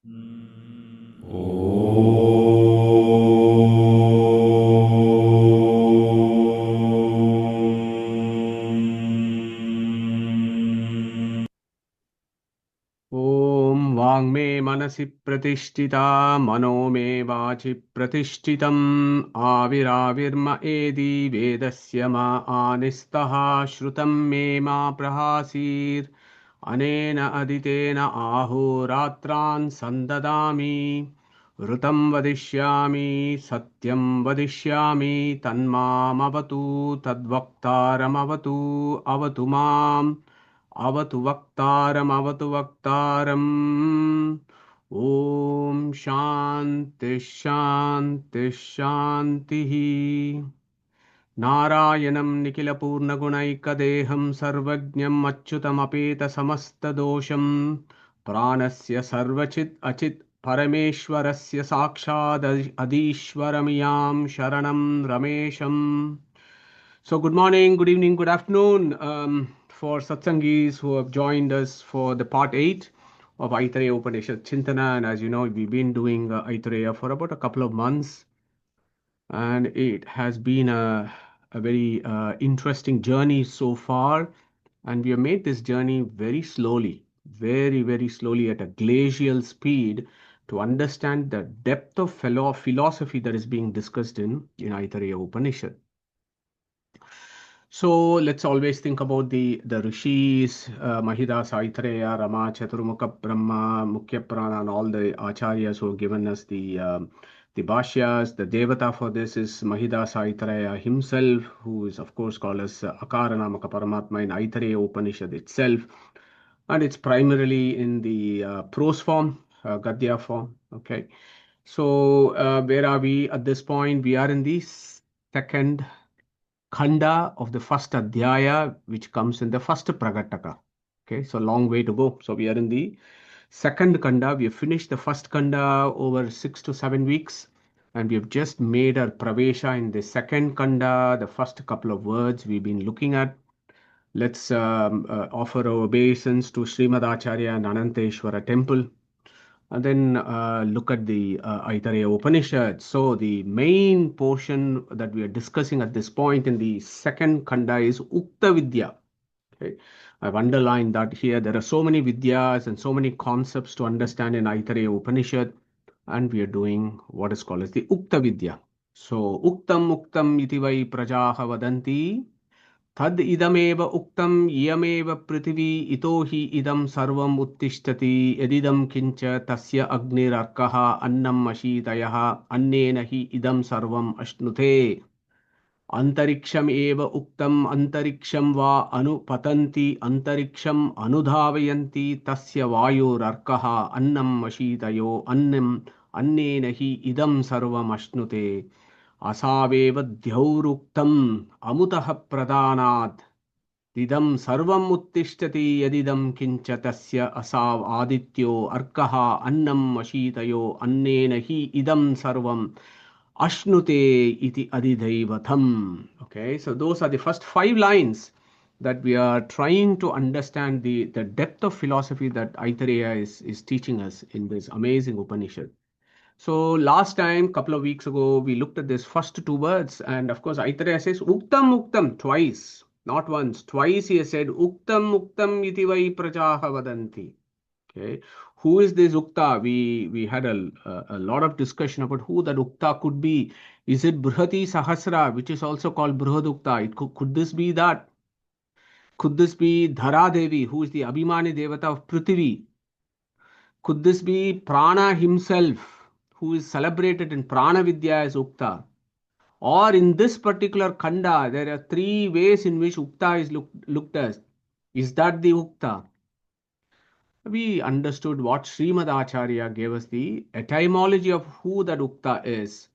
ॐ वाङ्मे मनसि प्रतिष्ठिता मनो मे वाचि प्रतिष्ठितम् आविराविर्म एदि वेदस्य मा आनिस्तः श्रुतं मे मा प्रहासीर् अनेन अदितेन आहोरात्रान् सन्ददामि ऋतं वदिष्यामि सत्यं वदिष्यामि तन्मामवतु तद्वक्तारमवतु अवतु माम् अवतु वक्तारम् ॐ शान्ति शान्ति शान्तिः नारायणं निखिलपूर्णगुणैकदेहं सर्वज्ञम् अच्युतमपेतसमस्तदोषं प्राणस्य सर्वचित् अचित् परमेश्वरस्य साक्षात् अधीश्वरमियां शरणं रमेशम्. So, good morning, good evening, good afternoon for Satsangis who have joined us for the part 8 of Aitareya Upanishad Chintana. And as you know, we've been doing Aitareya for about a couple of months, and it has been a very interesting journey so far. And we have made this journey very slowly, very slowly at a glacial speed to understand the depth of philosophy that is being discussed in Aitareya Upanishad. So let's always think about the rishis, Mahidasa, Aitareya, Rama, Chaturmukha Brahma, Mukhya Prana, and all the acharyas who have given us the bhashyas. The devata for this is Mahidasa Aitareya himself, who is of course called as Akaranamaka Paramatma in Aitareya Upanishad itself, and it's primarily in the prose form, Gadya form. Okay, so where are we at this point? We are in the second khanda of the first adhyaya, which comes in the first pragataka. Okay, so long way to go. So we are in the second khanda. We have finished the first khanda over 6 to 7 weeks, and we have just made our pravesha in the second khanda. The first couple of words we've been looking at. Let's offer our obeisance to Srimad Acharya and Ananteshwara temple, and then look at the Aitareya Upanishad. So the main portion that we are discussing at this point in the second khanda is Ukta Vidya. Okay. I've underlined that here. There are so many vidyas and so many concepts to understand in Aitareya Upanishad, and we are doing what is called as the Ukta Vidya. So Uktam iti vai prajaha vadanti तद इदमेव उक्तम इयमेव पृथिवी इतो हि इदं सर्वम् उत्तिष्ठति यदिदं किंच तस्य अग्निरर्कः अन्नम् अशीतयः अन्नेन हि इदं सर्वम् अश्नुते अंतरिक्षम एव उक्तम अंतरिक्षम वा अनुपतन्ति अंतरिक्षम अनुधावयन्ति तस्य वायुरर्कः अन्नम् अशीतयो अन्नम् अन्नेन हि इदं सर्वम् अश्नुते असावेव द्यौरुक्तम् अमुतः प्रदानात् इदं सर्वम् उत्तिष्ठति यदिदं किंच तस्य असाव आदित्यो अर्कः अन्नम् अशीतयो अन्नेन हि इदं सर्वम् Ashnute iti adidaivatam. Okay, so those are the first 5 lines that we are trying to understand the depth of philosophy that Aitareya is teaching us in this amazing Upanishad. So last time, couple of weeks ago, we looked at this first 2 words, and of course, Aitareya says Uktam Uktam twice, not once, twice he has said Uktam Uktam iti vai prajaha vadanti. Okay, who is this Ukta? We had a lot of discussion about who that Ukta could be. Is it Brihati Sahasra, which is also called Brihadukta? Could this be that? Could this be Dhara Devi, who is the Abhimani Devata of Prithvi? Could this be Prana himself, who is celebrated in Prana Vidya as Ukta? Or in this particular Khanda, there are 3 ways in which Ukta is looked at. Is that the Ukta? We understood what Srimad Acharya gave us the etymology of who that Ukta is.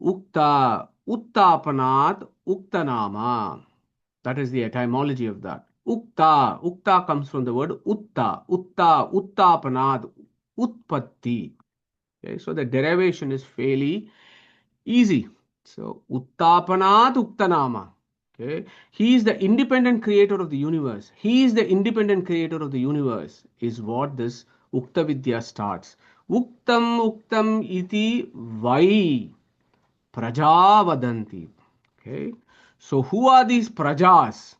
Ukta, Uttapanat, Uktanama. That is the etymology of that. Ukta comes from the word Uttapanat, Utpatti. Okay, so the derivation is fairly easy. So Uttapanat, Uktanama. Okay. He is the independent creator of the universe. He is the independent creator of the universe, is what this Ukta Vidya starts. Uktam iti vai praja vadanti. Okay. So who are these prajas?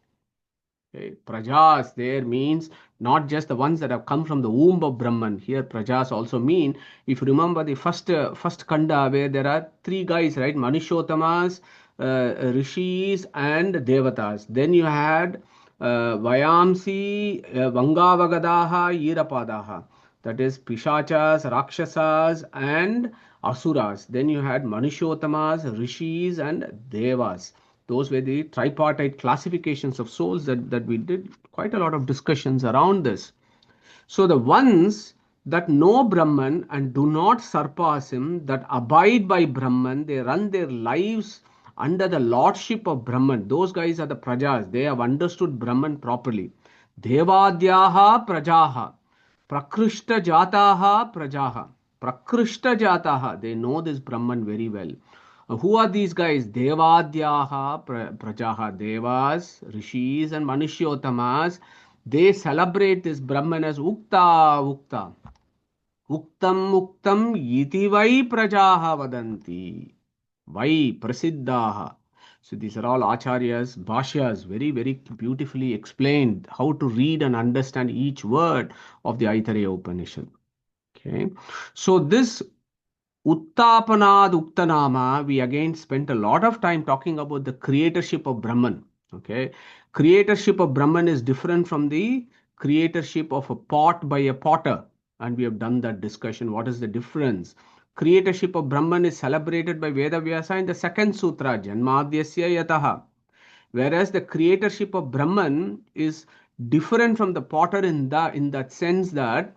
Okay. Prajas there means not just the ones that have come from the womb of Brahman. Here prajas also mean, if you remember the first kanda where there are three guys, right? Manushotamas, rishis and devatas. Then you had Vayamsi, Vangavagadaha, Irapadaha. That is Pishachas, Rakshasas and Asuras. Then you had Manushotamas, Rishis and Devas. Those were the tripartite classifications of souls that we did quite a lot of discussions around this. So the ones that know Brahman and do not surpass him, that abide by Brahman, they run their lives under the lordship of Brahman. Those guys are the prajas. They have understood Brahman properly. Devadyaha prajaha. Prakrishta jataha prajaha. Prakrishta jataha. They know this Brahman very well. Who are these guys? Devadyaha prajaha. Devas, rishis and manishyotamas. They celebrate this Brahman as Ukta Ukta. Uktam iti vai prajaha vadanti. Vai prasiddhaha. So these are all acharyas, bhashyas, very, very beautifully explained how to read and understand each word of the Aitareya Upanishad. Okay. So this Uttapanad Uktanama, we again spent a lot of time talking about the creatorship of Brahman. Okay. Creatorship of Brahman is different from the creatorship of a pot by a potter. And we have done that discussion. What is the difference? Creatorship of Brahman is celebrated by Veda Vyasa in the second sutra, Janmadhyasya Yataha. Whereas the creatorship of Brahman is different from the potter in that sense that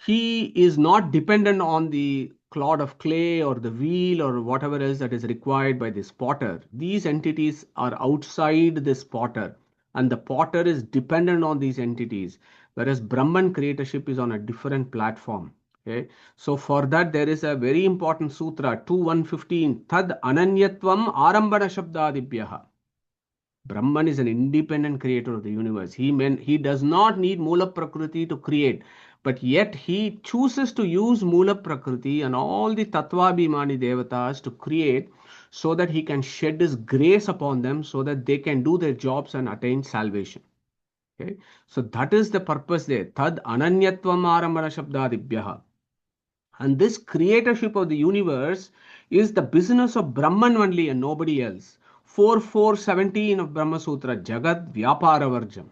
he is not dependent on the clod of clay or the wheel or whatever else that is required by this potter. These entities are outside this potter, and the potter is dependent on these entities, whereas Brahman creatorship is on a different platform. Okay, so for that there is a very important sutra 2.1.15 Tad Ananyatvam Arambana Shabdadibhyaha. Brahman is an independent creator of the universe. He does not need Mula Prakriti to create, but yet he chooses to use Mula Prakriti and all the Tattvabhimani Devatas to create so that he can shed his grace upon them so that they can do their jobs and attain salvation. Okay, so that is the purpose there. Tad Ananyatvam Arambana Shabdadibhyaha. And this creatorship of the universe is the business of Brahman only and nobody else. 4.4.17 of Brahma Sutra, Jagat Vyaparavarjam.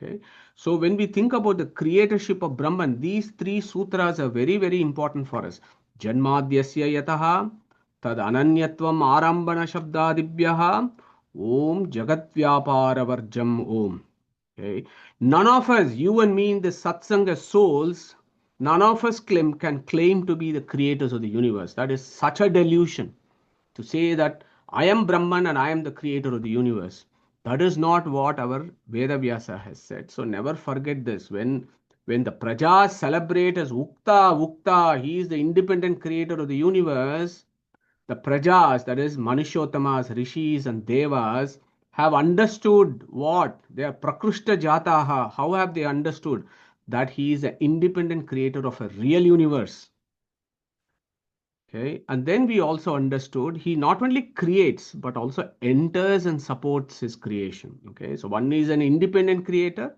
Okay. So when we think about the creatorship of Brahman, these three sutras are very, very important for us. Janmadhyasya yataha, tad ananyatvam arambana shabdadibhyaha, om Jagat Vyaparavarjam om. Okay. None of us, you and me in the satsanga souls, none of us can claim to be the creators of the universe. That is such a delusion to say that I am Brahman and I am the creator of the universe. That is not what our Veda Vyasa has said. So never forget this. When the Prajas celebrate as Ukta, he is the independent creator of the universe. The Prajas, that is Manushyottamas, Rishis and Devas, have understood what? They are Prakrishta Jataha. How have they understood? That he is an independent creator of a real universe. Okay, and then we also understood he not only creates but also enters and supports his creation. Okay, so one is an independent creator,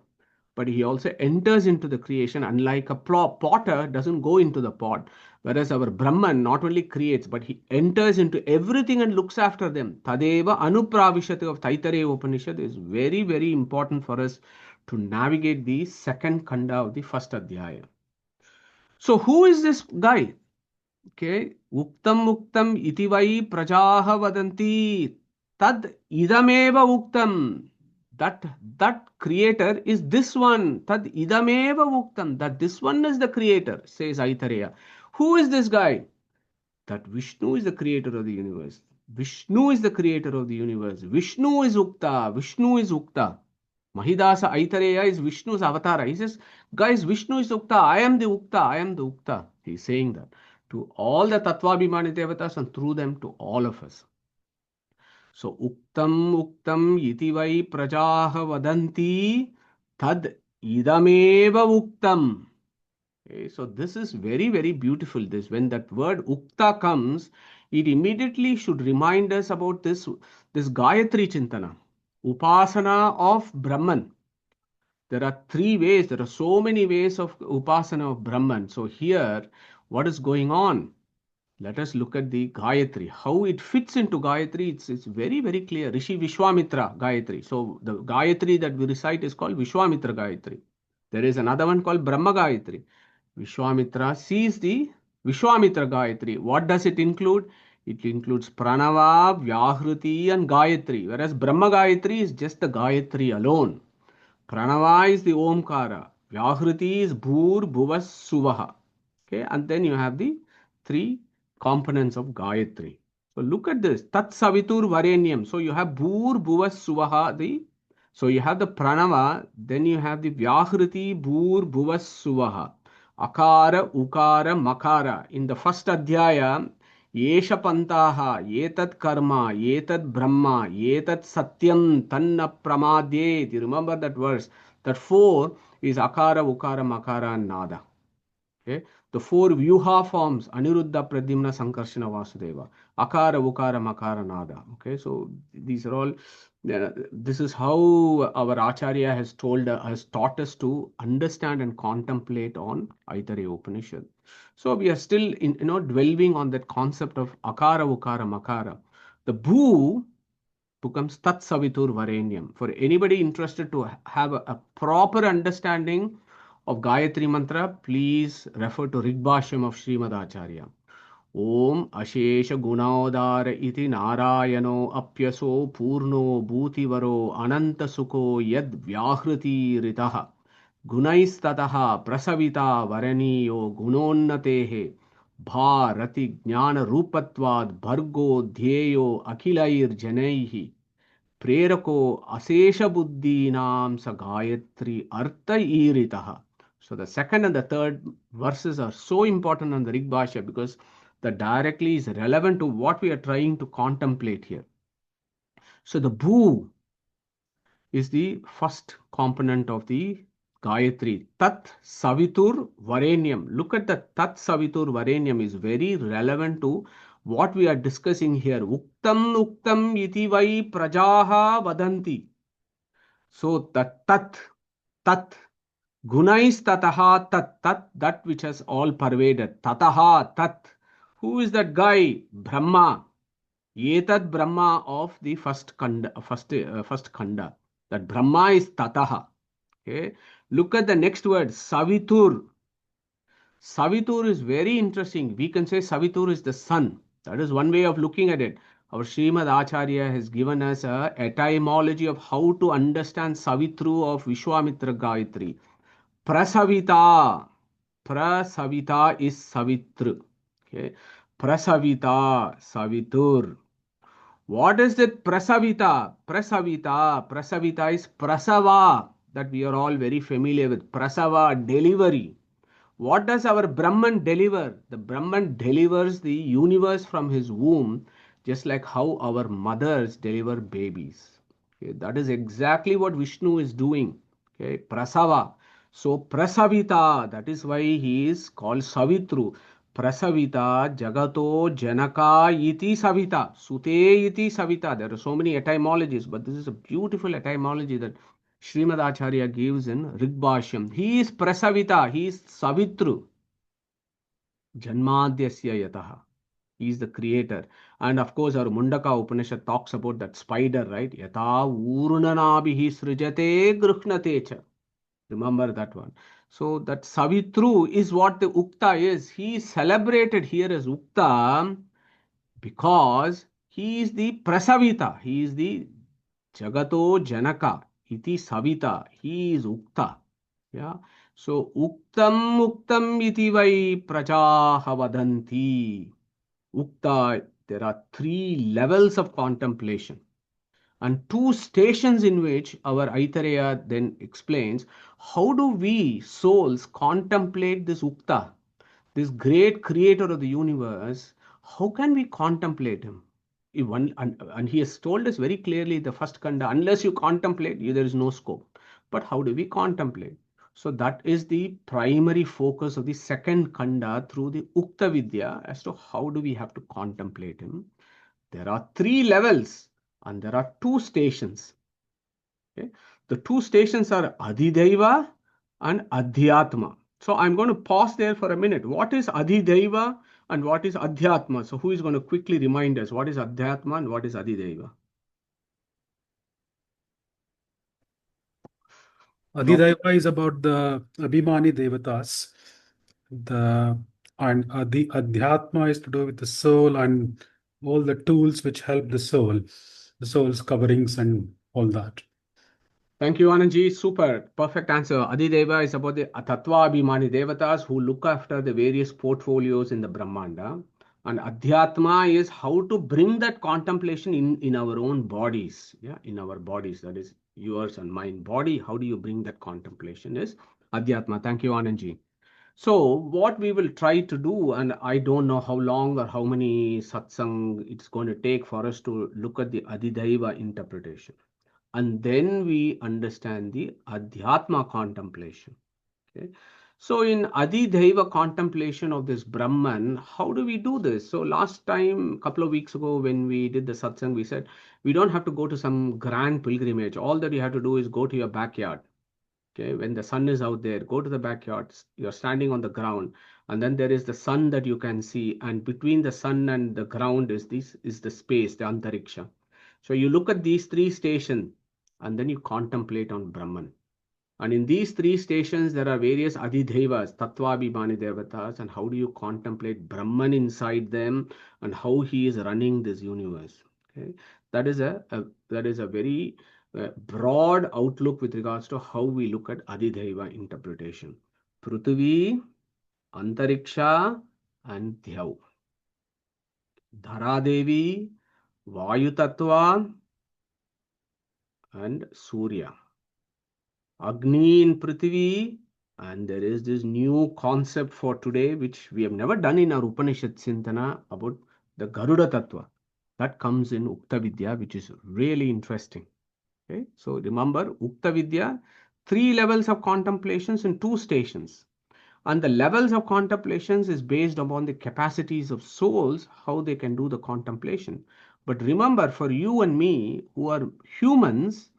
but he also enters into the creation, unlike a potter doesn't go into the pot. Whereas our Brahman not only creates, but he enters into everything and looks after them. Tadeva Anupravishate of Aitareya Upanishad is very, very important for us to navigate the second kanda of the first adhyaya. So who is this guy? Okay, Uktam iti vai prajaha vadanti tad idameva uktam. That creator is this one. Tad idameva uktam. That this one is the creator, says Aitareya. Who is this guy? That Vishnu is the creator of the universe. Vishnu is the creator of the universe. Vishnu is Ukta. Vishnu is Ukta. Mahidasa Aitareya is Vishnu's avatar. He says, guys, Vishnu is Ukta. I am the Ukta. I am the Ukta. He's saying that to all the Tattvabhimani Devatas and through them to all of us. So Uktam iti vai prajaha vadanti tad idameva uktam. Okay, so this is very, very beautiful. This when that word ukta comes, it immediately should remind us about this Gayatri Chintana, Upasana of Brahman. There are three ways, there are so many ways of Upasana of Brahman. So here, what is going on? Let us look at the Gayatri. How it fits into Gayatri, it's very, very clear. Rishi Vishwamitra Gayatri. So the Gayatri that we recite is called Vishwamitra Gayatri. There is another one called Brahma Gayatri. Vishwamitra sees the Vishwamitra Gayatri. What does it include? It includes Pranava, Vyahruti and Gayatri. Whereas Brahma Gayatri is just the Gayatri alone. Pranava is the Omkara. Vyahruti is Bhur, Bhuvas, Suvaha. Okay, and then you have the three components of Gayatri. So look at this. Tat Savitur Varenyam. So you have Bhur, Bhuvas, Suvaha. So you have the Pranava, then you have the Vyahruti, Bhur, Bhuvas, Suvaha. Akara, Ukara, Makara. In the first Adhyaya, Yesha Pantaha, Yetat Karma, Yetat Brahma, Yetat Satyam, Tanna Pramadyet. You remember that verse? That four is Akara, Ukara, Makara, and Nada. Okay? The four Vyuha forms, Aniruddha, Pradyumna, Sankarshana, Vasudeva. Akara, Ukara, Makara, Nada. Okay, so these are all, this is how our Acharya has taught us to understand and contemplate on Aitareya Upanishad. So we are still dwelling on that concept of Akara, Ukara, Makara. The Bhu becomes Tat Savitur Varenyam. For anybody interested to have a proper understanding of Gayatri Mantra, please refer to Rigbhashyam of Srimad Acharya. Om Ashesha Gunaudara iti Narayano Apyaso Purno Bhutivaro Ananta Sukho Yad Vyahruti Ritaha Gunaistataha Prasavita Varaniyo Gunonnatehe Bharati Jnana Rupatvad Bhargo Dhyeyo Akhilair Janaihi Prerako Asesha Buddhinam Sa Gayatri Artha Iritaha. So the second and the third verses are so important on the Rig Bhashya because that directly is relevant to what we are trying to contemplate here. So the Bhu is the first component of the Gayatri. Tat Savitur Varenyam. Look at the Tat Savitur Varenyam is very relevant to what we are discussing here. Uktam Uktam iti vai prajaha vadanti. So the Tat, Gunais tataha tat, that which has all pervaded. Tataha tat. Who is that guy? Brahma. Yetat Brahma of the first khanda. That Brahma is tataha. Okay. Look at the next word, Savitur. Savitur is very interesting. We can say Savitur is the sun. That is one way of looking at it. Our Srimad Acharya has given us a etymology of how to understand Savitru of Vishwamitra Gayatri. Prasavita. Prasavita is Savitru. Okay. Prasavita, Savitur. What is it? Prasavita. Prasavita is Prasava. That we are all very familiar with. Prasava, delivery. What does our Brahman deliver? The Brahman delivers the universe from his womb, just like how our mothers deliver babies. Okay, that is exactly what Vishnu is doing. Okay, Prasava. So Prasavita, that is why he is called Savitru. Prasavita, Jagato, Janaka, iti Savita, Sute iti Savita. There are so many etymologies, but this is a beautiful etymology that Srimad Acharya gives in Rigbhashyam. He is Prasavita, he is Savitru. Janmadhyasya Yataha. He is the creator. And of course, our Mundaka Upanishad talks about that spider, right? Yata Urnanabihi Srijate Gruhnatecha. Remember that one. So that Savitru is what the Ukta is. He is celebrated here as Ukta because he is the Prasavita. He is the Jagato Janaka. Iti Savita. He is Ukta. Yeah. So Uktam iti vai prajaha vadanti. Ukta, there are three levels of contemplation and two stations in which our Aitareya then explains how do we souls contemplate this Ukta, this great creator of the universe. How can we contemplate him? And he has told us very clearly the first kanda, unless you contemplate, there is no scope. But how do we contemplate? So that is the primary focus of the second kanda through the Ukta Vidya as to how do we have to contemplate him. There are 3 levels and there are 2 stations. Okay? The 2 stations are Adhidaiva and Adhyatma. So I'm going to pause there for a minute. What is Adhidaiva and what is Adhyatma? So who is going to quickly remind us what is Adhyatma and what is Adhidaiva? Adhidaiva is about the Abhimani Devatas. The Adhyatma is to do with the soul and all the tools which help the soul's coverings and all that. Thank you, Anandji. Super. Perfect answer. Adhideva is about the Tattva Abhimani Devatas who look after the various portfolios in the Brahmanda. And Adhyatma is how to bring that contemplation in our own bodies. Yeah, in our bodies. That is yours and mine body. How do you bring that contemplation is Adhyatma. Thank you, Anandji. So what we will try to do, and I don't know how long or how many satsang it's going to take for us to look at the Adhidaiva interpretation. And then we understand the Adhyatma contemplation. Okay. So in Adhidaiva contemplation of this Brahman, how do we do this? So last time, couple of weeks ago, when we did the satsang, we said we don't have to go to some grand pilgrimage. All that you have to do is go to your backyard. Okay, when the sun is out there, go to the backyard. You're standing on the ground, and then there is the sun that you can see, and between the sun and the ground is the space, the antariksha. So you look at these 3 stations, and then you contemplate on Brahman. And in these 3 stations, there are various adhidevas, tattvabhimani devatas, and how do you contemplate Brahman inside them, and how he is running this universe. Okay, that is a very broad outlook with regards to how we look at adhideva interpretation. Prithvi, Antariksha, and Dhyav. Dharadevi, Vayu Tattva, and Surya. Agni in Prithvi, and there is this new concept for today which we have never done in our Upanishad Chintana about the Garuda Tattva. That comes in Ukta Vidya, which is really interesting. Okay, so remember Ukta Vidya, 3 levels of contemplations in 2 stations. And the levels of contemplations is based upon the capacities of souls, how they can do the contemplation. But remember, for you and me who are humans,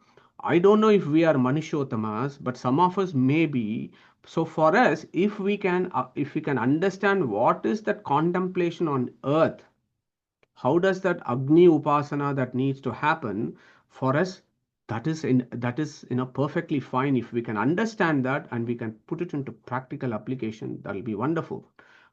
I don't know if we are Manushyottamas, but some of us may be. So for us, if we can understand what is that contemplation on earth, how does that Agni Upasana that needs to happen for us, that is perfectly fine. If we can understand that and we can put it into practical application, that'll be wonderful.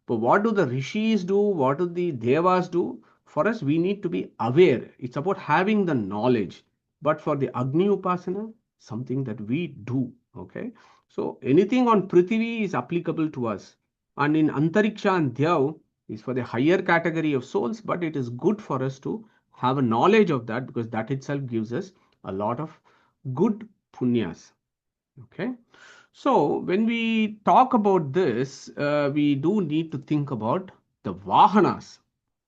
But what do the rishis do? What do the devas do? For us, we need to be aware. It's about having the knowledge. But for the Agni Upasana, something that we do. Okay. So anything on Prithvi is applicable to us. And in Antariksha and Dhyav is for the higher category of souls, but it is good for us to have a knowledge of that because that itself gives us a lot of good punyas. Okay. So when we talk about this, we do need to think about the vahanas.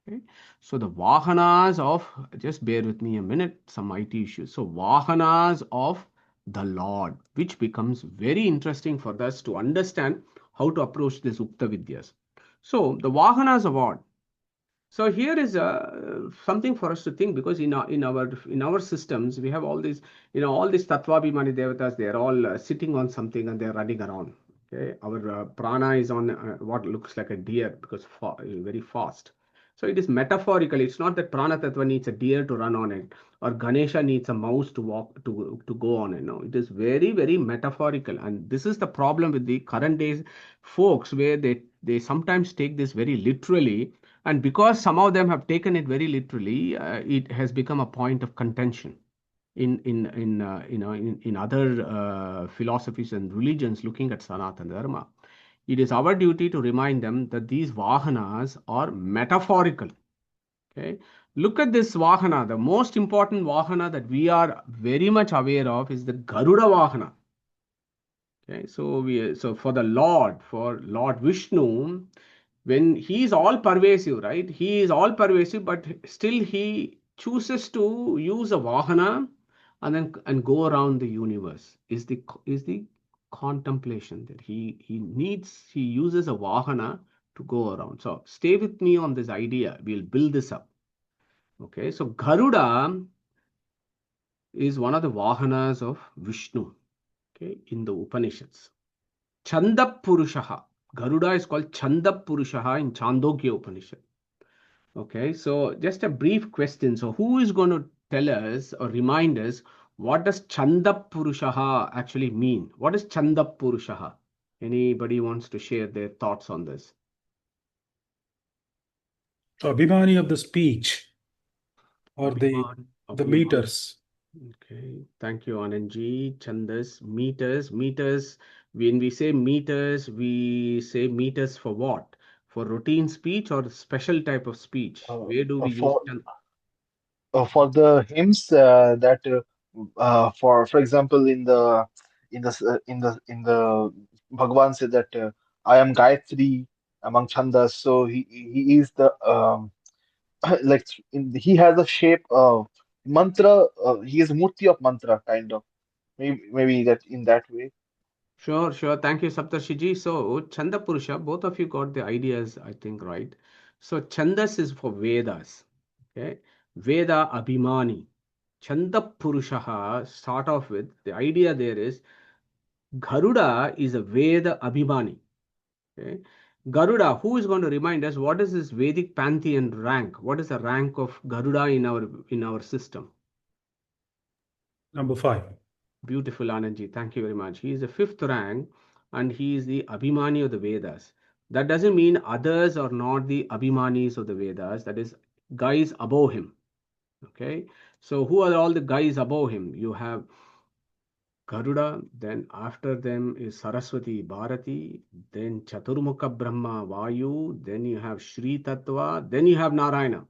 Okay. So the vahanas of, just bear with me a minute, some IT issues. So vahanas of the Lord, which becomes very interesting for us to understand how to approach this Ukta Vidyas. So the vahanas of what? So here is something for us to think because in our systems we have all these all these tattvabhimani devatas. They are all sitting on something and they are running around. Okay, our prana is on what looks like a deer because very fast. So it is metaphorical. It's not that prana tattva needs a deer to run on it or Ganesha needs a mouse to walk to go on it. No, it is very very metaphorical, and this is the problem with the current days folks where they sometimes take this very literally, and because some of them have taken it very literally, it has become a point of contention in other philosophies and religions looking at sanatana dharma. It is our duty to remind them that these vahanas are metaphorical. Okay, look at this vahana. The most important vahana that we are very much aware of is the Garuda vahana. Okay, so for Lord Vishnu, when he is all pervasive, right? He is all pervasive, but still he chooses to use a vahana and then go around the universe. Is the contemplation, that he uses a vahana to go around. So stay with me on this idea. We'll build this up. Okay, so Garuda is one of the vahanas of Vishnu, okay, in the Upanishads. Chanda Purushaha. Garuda is called Chanda Purushaha in Chandogya Upanishad. Okay, so just a brief question. So who is going to tell us or remind us what does Chanda Purushaha actually mean? What is Chanda Purushaha? Anybody wants to share their thoughts on this? Abhimani of the speech or Abhiman, the Abhiman. meters. Okay, thank you, Anandji. Chandas, meters, meters. When we say meters, we say meters for what? For routine speech or special type of speech? uh, Where do we use for chand? for the hymns that for example in the Bhagavan said that I am Gayatri among Chandas, so he is the like he has a shape of mantra. He is murti of mantra, kind of, maybe that in that way. Sure, sure. Thank you, Saptarshiji. So, Chanda Purusha, both of you got the ideas, I think, right? So, Chandas is for Vedas. Okay. Veda Abhimani. Chanda Purushaha, start off with, the idea there is Garuda is a Veda Abhimani. Okay. Garuda, who is going to remind us what is this Vedic pantheon rank? What is the rank of Garuda in our system? Number 5. Beautiful, Anandji. Thank you very much. He is the fifth rank and he is the Abhimani of the Vedas. That doesn't mean others are not the Abhimanis of the Vedas. That is, guys above him. Okay. So, who are all the guys above him? You have Garuda, then after them is Saraswati, Bharati, then Chaturmukha Brahma, Vayu, then you have Shri Tattva, then you have Narayana.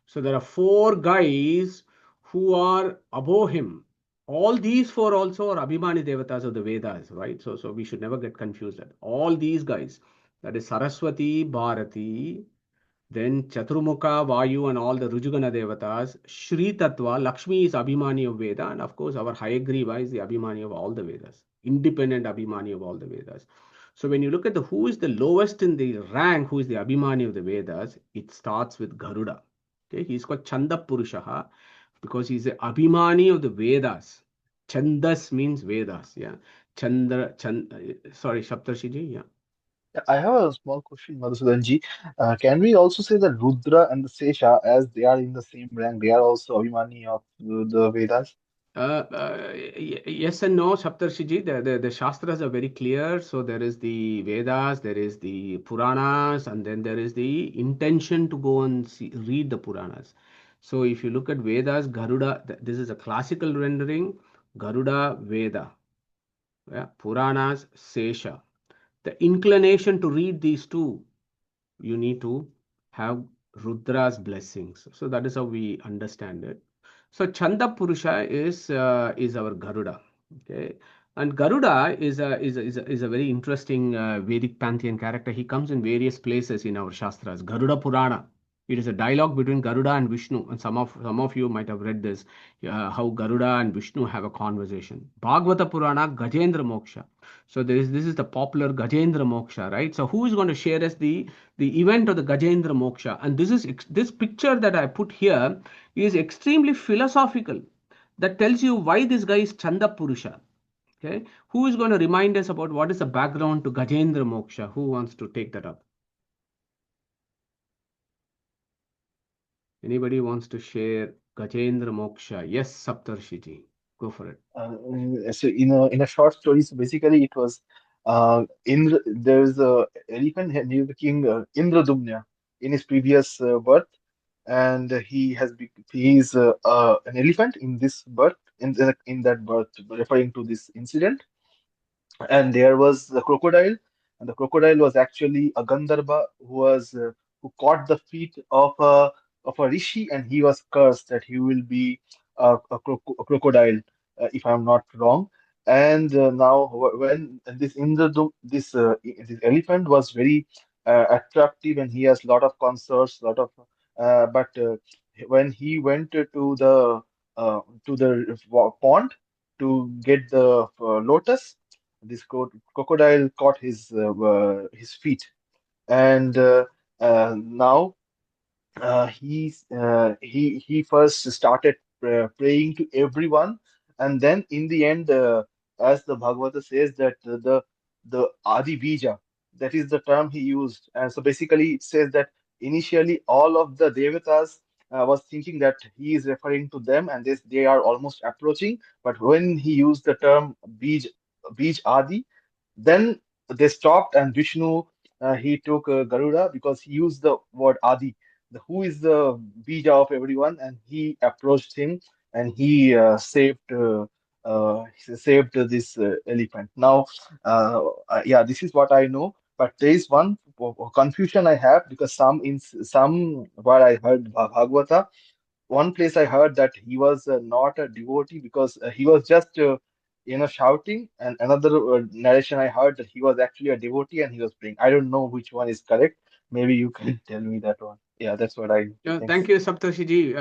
So there are four guys who are above him. All these four also are Abhimani Devatas of the Vedas, right? So we should never get confused. All these guys, that is Saraswati, Bharati, then Chaturmukha, Vayu, and all the Rujugana Devatas. Shri Tattva, Lakshmi is Abhimani of Veda, and of course, our Hayagriva is the Abhimani of all the Vedas, independent Abhimani of all the Vedas. So when you look at the who is the lowest in the rank, who is the Abhimani of the Vedas, it starts with Garuda. Okay, he's called Chanda Purushaha because he's the Abhimani of the Vedas. Chandas means Vedas. Yeah, sorry, Shaptarshiji. Yeah. I have a small question, Madhusudan ji. Can we also say that Rudra and the Sesha, as they are in the same rank, they are also Abhimani of the Vedas? Yes and no, Saptarshiji. The Shastras are very clear. So there is the Vedas, there is the Puranas, and then there is the intention to go and read the Puranas. So if you look at Vedas, Garuda, this is a classical rendering, Garuda Veda. Yeah, Puranas, Sesha. The inclination to read these two, you need to have Rudra's blessings. So that is how we understand it. So Chanda Purusha is our Garuda. Okay. And Garuda is a very interesting Vedic pantheon character. He comes in various places in our Shastras. Garuda Purana. It is a dialogue between Garuda and Vishnu, and some of you might have read this. How Garuda and Vishnu have a conversation. Bhagavata Purana, Gajendra Moksha. So this is the popular Gajendra Moksha, right? So who is going to share us the event of the Gajendra Moksha? And this picture that I put here is extremely philosophical. That tells you why this guy is Chanda Purusha. Okay, who is going to remind us about what is the background to Gajendra Moksha? Who wants to take that up? Anybody wants to share Gajendra Moksha? Yes, Saptarshiji. Go for it. So in a short story, so basically it was Indra. There's a elephant. He is the king Indradumna in his previous birth, and he is an elephant in this birth in that birth, referring to this incident. And there was the crocodile, and the crocodile was actually a Gandharva who caught the feet of a rishi, and he was cursed that he will be a crocodile, if I'm not wrong. And now when this this elephant was very attractive, and he has lot of concerts, lot of but when he went uh, to the pond to get the lotus, this crocodile caught his feet, and now he first started praying to everyone, and then in the end, as the Bhagavata says, that the Adi Bija, that is the term he used, and so basically it says that initially all of the devatas was thinking that he is referring to them, and they are almost approaching, but when he used the term Bij Adi, then they stopped, and Vishnu, he took Garuda because he used the word Adi, who is the bija of everyone, and he approached him, and he saved this elephant. Now, yeah, this is what I know. But there is one confusion I have, because some where I heard Bhagavata, one place I heard that he was not a devotee because he was just shouting, and another narration I heard that he was actually a devotee and he was praying. I don't know which one is correct. Maybe you can tell me that one. Yeah, that's what I know. Thank Thanks. you, Saptarshiji.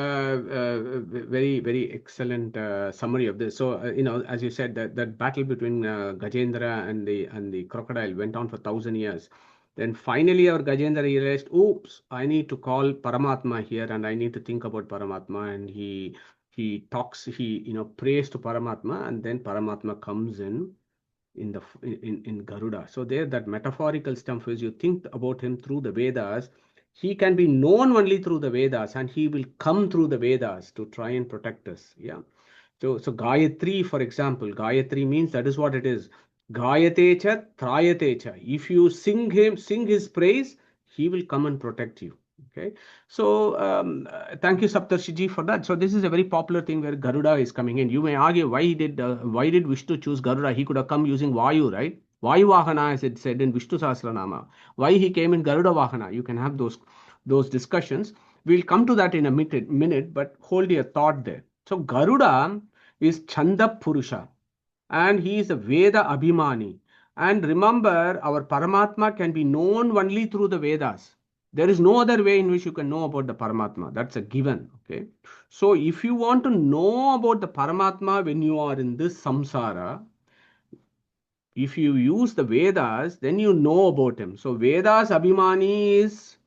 Very, very excellent summary of this. So, as you said, that battle between Gajendra and the crocodile went on for 1,000 years. Then finally, our Gajendra realized, oops, I need to call Paramatma here, and I need to think about Paramatma. And he talks, prays to Paramatma, and then Paramatma comes in Garuda. So there, that metaphorical stuff is, you think about him through the Vedas. He can be known only through the Vedas, and he will come through the Vedas to try and protect us. Yeah. So Gayatri, for example, Gayatri means, that is what it is. Gayate cha, trayate cha. If you sing his praise, he will come and protect you. Okay. So thank you, Saptarshiji, for that. So this is a very popular thing where Garuda is coming in. You may argue, why did Vishnu choose Garuda? He could have come using Vayu, right? Vayu Vahana, as it said in Vishnu Sahasranama. Why he came in Garuda Vahana? You can have those discussions. We'll come to that in a minute, but hold your thought there. So Garuda is Chanda Purusha, and he is a Veda Abhimani. And remember, our Paramatma can be known only through the Vedas. There is no other way in which you can know about the Paramatma. That's a given. Okay. So if you want to know about the Paramatma when you are in this samsara, if you use the Vedas, then you know about him. So Vedas Abhimani is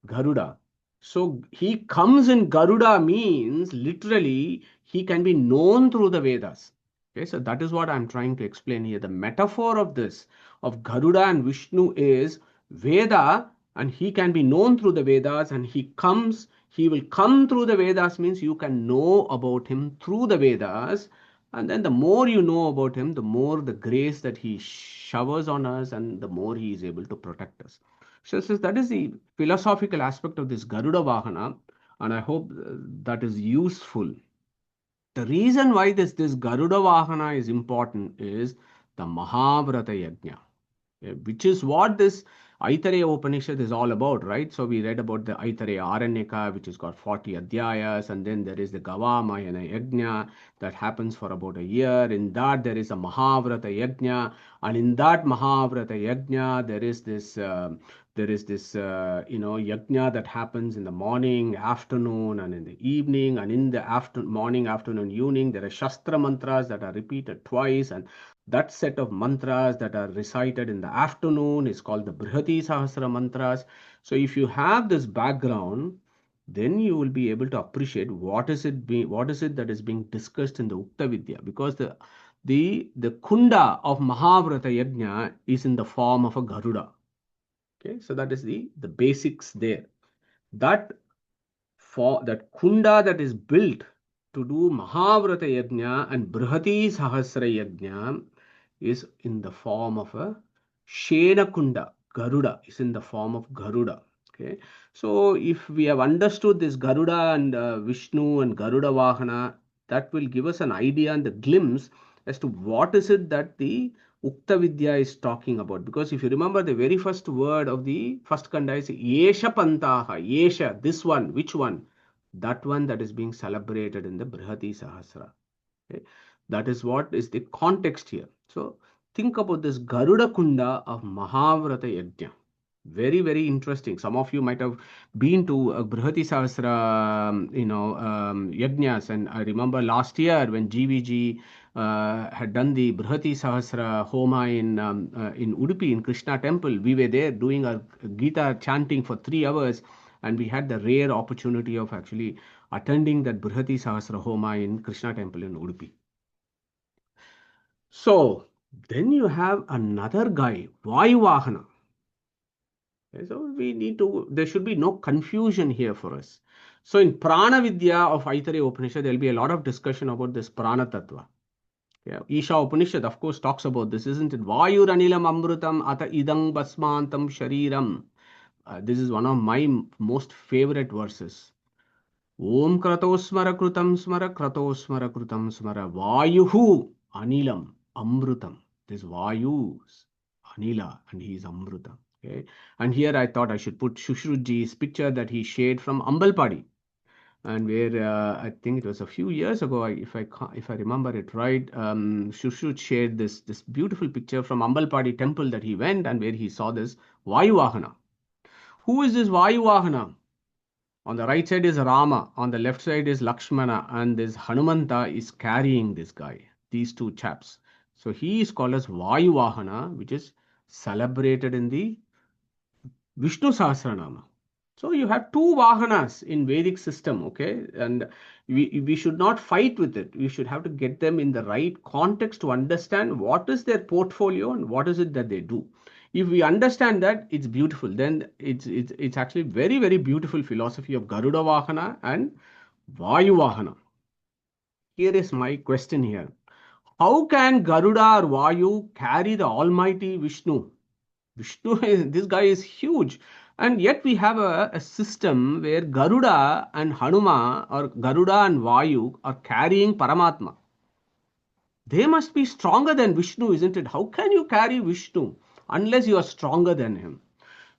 Garuda. So he comes in Garuda means literally he can be known through the Vedas. Okay, so that is what I'm trying to explain here. The metaphor of this, of Garuda and Vishnu, is Veda, and he can be known through the Vedas, and he will come through the Vedas means you can know about him through the Vedas. And then the more you know about him, the more the grace that he showers on us, and the more he is able to protect us. So that is the philosophical aspect of this Garuda Vahana, and I hope that is useful. The reason why this Garuda Vahana is important is the Mahavrata Yajna, which is what this Aitareya Upanishad is all about, right? So we read about the Aitareya Aranyaka, which has got 40 adhyayas, and then there is the Gavamayana Yajna that happens for about a year. In that, there is a Mahavrata Yajna, and in that Mahavrata Yajna, there is this yajna that happens in the morning, afternoon, and in the evening. And in the morning, afternoon, evening, there are Shastra mantras that are repeated twice, and that set of mantras that are recited in the afternoon is called the Brihati Sahasra mantras. So if you have this background, then you will be able to appreciate what is it that is being discussed in the Ukta Vidya, because the kunda of Mahavrata Yajna is in the form of a Garuda. Okay, so that is the basics there. That kunda that is built to do Mahavrata Yajna and Brihati Sahasra Yajna is in the form of a Shena Kunda. Garuda is in the form of Garuda. Okay, so if we have understood this Garuda and Vishnu and Garuda Vahana, that will give us an idea and the glimpse as to what is it that the Ukta Vidya is talking about. Because if you remember, the very first word of the first kanda is Yesha Pantaha. Yesha, this one. Which one? That one that is being celebrated in the Brihati Sahasra. Okay? That is what is the context here. So think about this Garuda Kunda of Mahavrata Yajna. Very, very interesting. Some of you might have been to Brihati Sahasra, yajnas. And I remember last year when GVG had done the Brihati Sahasra Homa in Udupi, in Krishna temple. We were there doing our Gita chanting for 3 hours, and we had the rare opportunity of actually attending that Brihati Sahasra Homa in Krishna temple in Udupi. So then you have another guy, Vayuvahana. Okay, so there should be no confusion here for us. So in Prana Vidya of Aitareya Upanishad, there will be a lot of discussion about this Prana Tattva. Yeah, Isha Upanishad, of course, talks about this, isn't it? Vayur anilam amrutam ata idang basmantam shariram. This is one of my most favorite verses. Om kratosmara krutam smara kratosmara krutam smara vayuhu anilam amrutam. This vayus anila, and he is amrutam. Okay, and here I thought I should put Shushruji's picture that he shared from Ambalpadi, and where I think it was a few years ago, if I remember it right, Shushruj shared this beautiful picture from Ambalpadi temple that he went, and where he saw this Vayuvahana. Who is this Vayuvahana? On the right side is Rama, on the left side is Lakshmana, and this Hanumanta is carrying this guy, these 2 chaps. So he is called as Vayuvahana, which is celebrated in the Vishnu Sahasranama. So you have 2 Vahanas in Vedic system, okay? And we should not fight with it. We should have to get them in the right context to understand what is their portfolio and what is it that they do. If we understand that, it's beautiful. Then it's actually very, very beautiful philosophy of Garuda Vahana and Vayu Vahana. Here is my question here. How can Garuda or Vayu carry the almighty Vishnu? This guy is huge. And yet we have a system where Garuda and Hanuma, or Garuda and Vayu, are carrying Paramatma. They must be stronger than Vishnu, isn't it? How can you carry Vishnu unless you are stronger than him?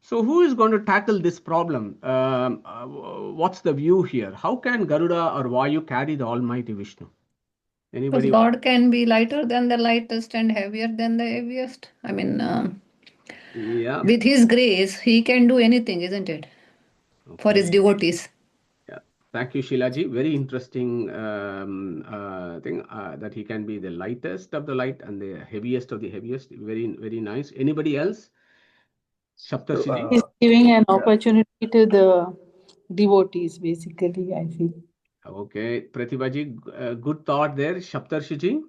So who is going to tackle this problem? What's the view here? How can Garuda or Vayu carry the almighty Vishnu? Because Anybody? God can be lighter than the lightest and heavier than the heaviest. I mean, Yeah. with His grace, He can do anything, isn't it? For His Okay. devotees. Yeah. Thank you, Sheilaji. Very interesting thing that he can be the lightest of the light and the heaviest of the heaviest. Very, very nice. Anybody else? Saptarshiji? He's giving an Yeah. opportunity to the devotees, basically, I feel. Okay. Pratibhaji, good thought there. Saptarshiji?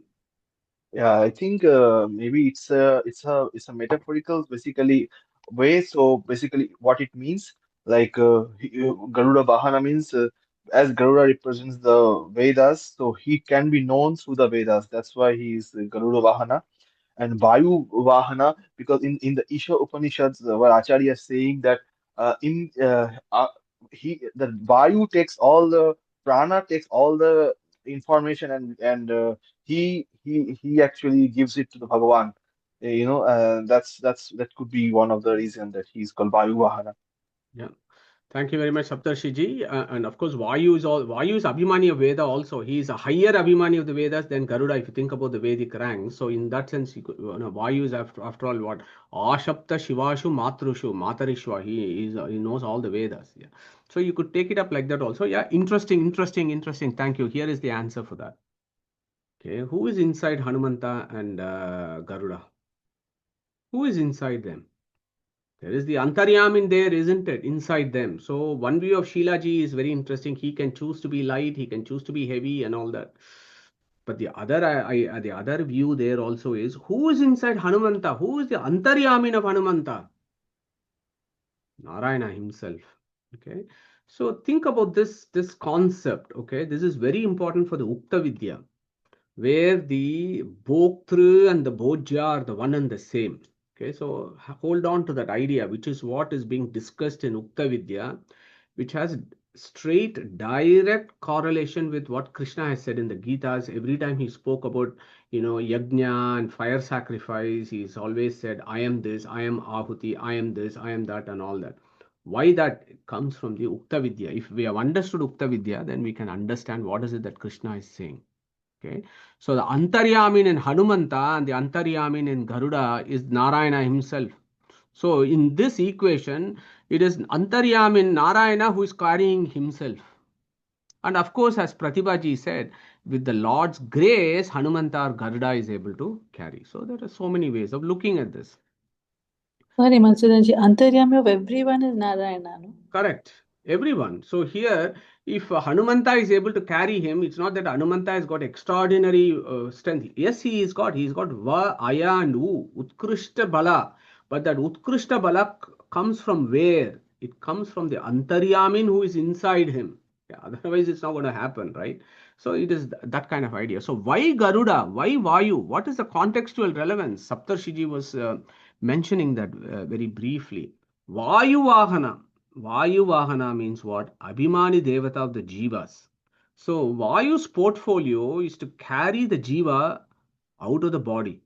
Yeah, I think maybe it's a metaphorical basically way. So basically, what it means, like Garuda Vahana means as Garuda represents the Vedas, so he can be known through the Vedas. That's why he is Garuda Vahana. And Vayu Vahana, because in the Isha Upanishads, where Acharya is saying that in the Vayu takes all the prana, takes all the information, and he actually gives it to the Bhagavan. That could be one of the reasons that he's called Vayu Vahana. Yeah. Thank you very much, Saptarshiji. And of course, Vayu is Abhimani of Veda also. He is a higher Abhimani of the Vedas than Garuda, if you think about the Vedic rank. So in that sense, Vayu is after all what? Ashapta Shivashu Matrushu, Matarishwa. He knows all the Vedas. Yeah. So you could take it up like that also. Yeah, interesting. Thank you. Here is the answer for that. Okay, who is inside Hanumanta and Garuda? Who is inside them? There is the Antaryamin there, isn't it? Inside them. So one view of Shilaji is very interesting. He can choose to be light, he can choose to be heavy and all that. But the other view there also is, who is inside Hanumanta? Who is the Antaryamin of Hanumanta? Narayana himself. Okay. So think about this concept. Okay. This is very important for the Ukta Vidya, where the Bhoktru and the Bhojya are the one and the same. Okay, so hold on to that idea, which is what is being discussed in Ukta Vidya, which has straight, direct correlation with what Krishna has said in the Gitas. Every time he spoke about, yajna and fire sacrifice, he's always said, I am this, I am Ahuti, I am this, I am that, and all that. Why that comes from the Ukta Vidya. If we have understood Ukta Vidya, then we can understand what is it that Krishna is saying. Okay, so the Antaryamin in Hanumanta and the Antaryamin in Garuda is Narayana himself. So in this equation, it is Antaryamin Narayana who is carrying himself. And of course, as Pratibhaji said, with the Lord's grace, Hanumanta or Garuda is able to carry. So there are so many ways of looking at this. Sorry, Madhusudanji, Antaryami of everyone is Narayana, no? Correct. Everyone. So here, if Hanumanta is able to carry him, it's not that Hanumanta has got extraordinary strength. Yes, he's got Va, Aya and U, Utkrishta Bala. But that Utkrishta Bala comes from where? It comes from the Antaryamin who is inside him. Yeah, otherwise it's not going to happen, right? So it is that kind of idea. So why Garuda? Why Vayu? What is the contextual relevance? Saptarshiji was mentioning that very briefly. Vayu Vahana. Vayu Vahana means what? Abhimani Devata of the Jivas. So Vayu's portfolio is to carry the Jiva out of the body.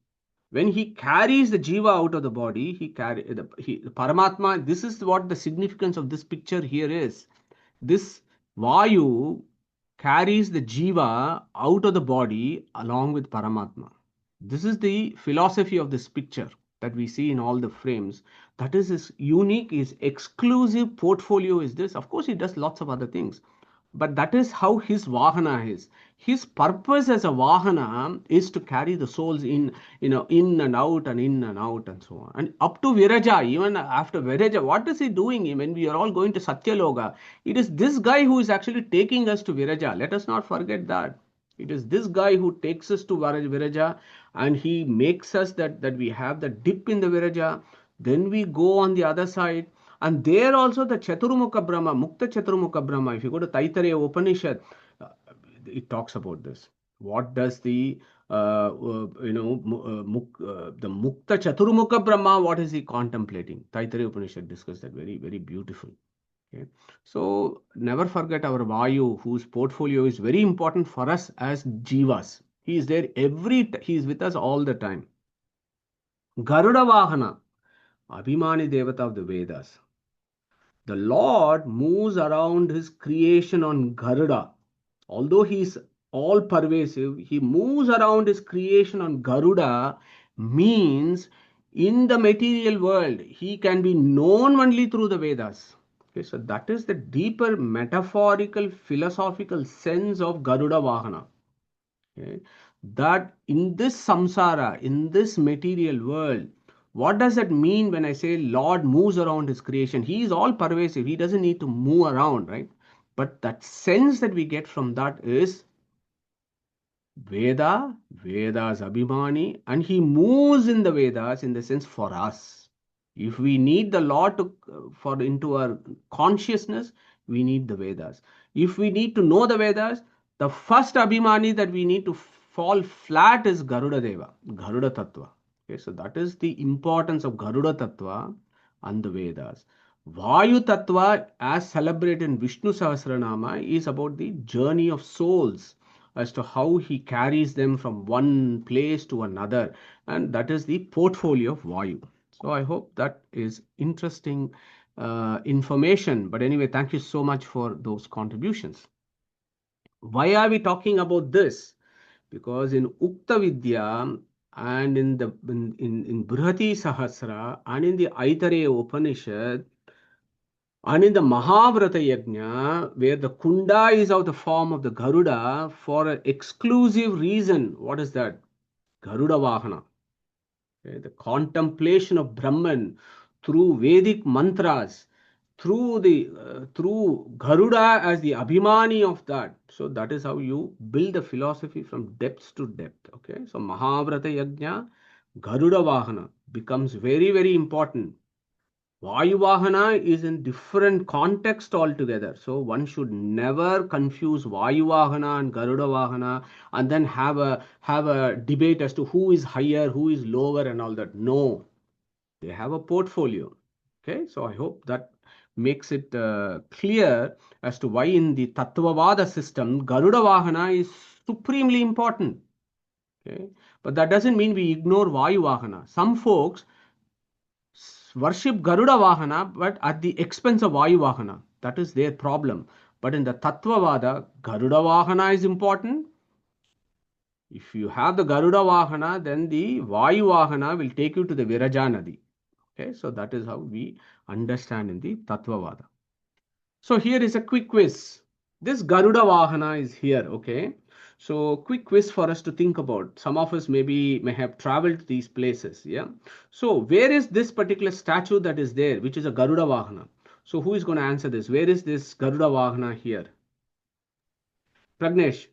When he carries the Jiva out of the body, the Paramatma, this is what the significance of this picture here is. This Vayu carries the Jiva out of the body along with Paramatma. This is the philosophy of this picture that we see in all the frames. That is his unique, his exclusive portfolio is this. Of course, he does lots of other things, but that is how his Vahana is. His purpose as a Vahana is to carry the souls in and out and in and out and so on. And up to Viraja, even after Viraja, what is he doing when we are all going to Satyaloka? It is this guy who is actually taking us to Viraja. Let us not forget that. It is this guy who takes us to Viraja, and he makes us that we have the dip in the Viraja. Then we go on the other side. And there also the Chaturmukha Brahma, Mukta Chaturmukha Brahma, if you go to Aitareya Upanishad, it talks about this. What does the the Mukta Chaturmukha Brahma, what is he contemplating? Aitareya Upanishad discussed that very, very beautiful. Okay. So never forget our Vayu, whose portfolio is very important for us as Jivas. He is there he is with us all the time. Garuda Vahana, Abhimani Devata of the Vedas. The Lord moves around his creation on Garuda. Although he is all pervasive, he moves around his creation on Garuda, means in the material world, he can be known only through the Vedas. Okay, so that is the deeper metaphorical, philosophical sense of Garuda Vahana. Okay, that in this samsara, in this material world, what does that mean when I say Lord moves around his creation? He is all pervasive. He doesn't need to move around, right? But that sense that we get from that is Vedas Abhimani, and he moves in the Vedas in the sense for us. If we need the Lord for into our consciousness, we need the Vedas. If we need to know the Vedas, the first Abhimani that we need to fall flat is Garuda Deva, Garuda Tattva. Okay, so that is the importance of Garuda Tattva and the Vedas. Vayu Tattva, as celebrated in Vishnu Sahasranama, is about the journey of souls, as to how he carries them from one place to another, and that is the portfolio of Vayu. So I hope that is interesting information. But anyway, thank you so much for those contributions. Why are we talking about this? Because in Ukta Vidya and in Brihati Sahasra and in the Aitareya Upanishad and in the Mahavrata Yajna, where the Kunda is of the form of the Garuda for an exclusive reason. What is that? Garuda Vahana. Okay, the contemplation of Brahman through Vedic mantras, through Garuda as the Abhimani of that. So that is how you build the philosophy from depth to depth. Okay, so Mahavrata Yajna, Garuda Vahana becomes very, very important. Vayu Vahana is in different context altogether. So one should never confuse Vayu Vahana and Garuda Vahana and then have a debate as to who is higher, who is lower and all that. No, they have a portfolio. Okay, so I hope that makes it clear as to why in the Tattvavada system, Garuda Vahana is supremely important. Okay, but that doesn't mean we ignore Vayu Vahana. Some folks worship Garuda Vahana, but at the expense of Vayu Vahana. That is their problem. But in the Tattvavada, Garuda Vahana is important. If you have the Garuda Vahana, then the Vayu Vahana will take you to the Viraja Nadi. Okay, so that is how we understand in the Tattvavada. So here is a quick quiz. This Garuda Vahana is here, okay. So quick quiz for us to think about. Some of us may have traveled to these places. Yeah. So where is this particular statue that is there, which is a Garuda Vahana? So who is going to answer this? Where is this Garuda Vahana here? Pragnesh.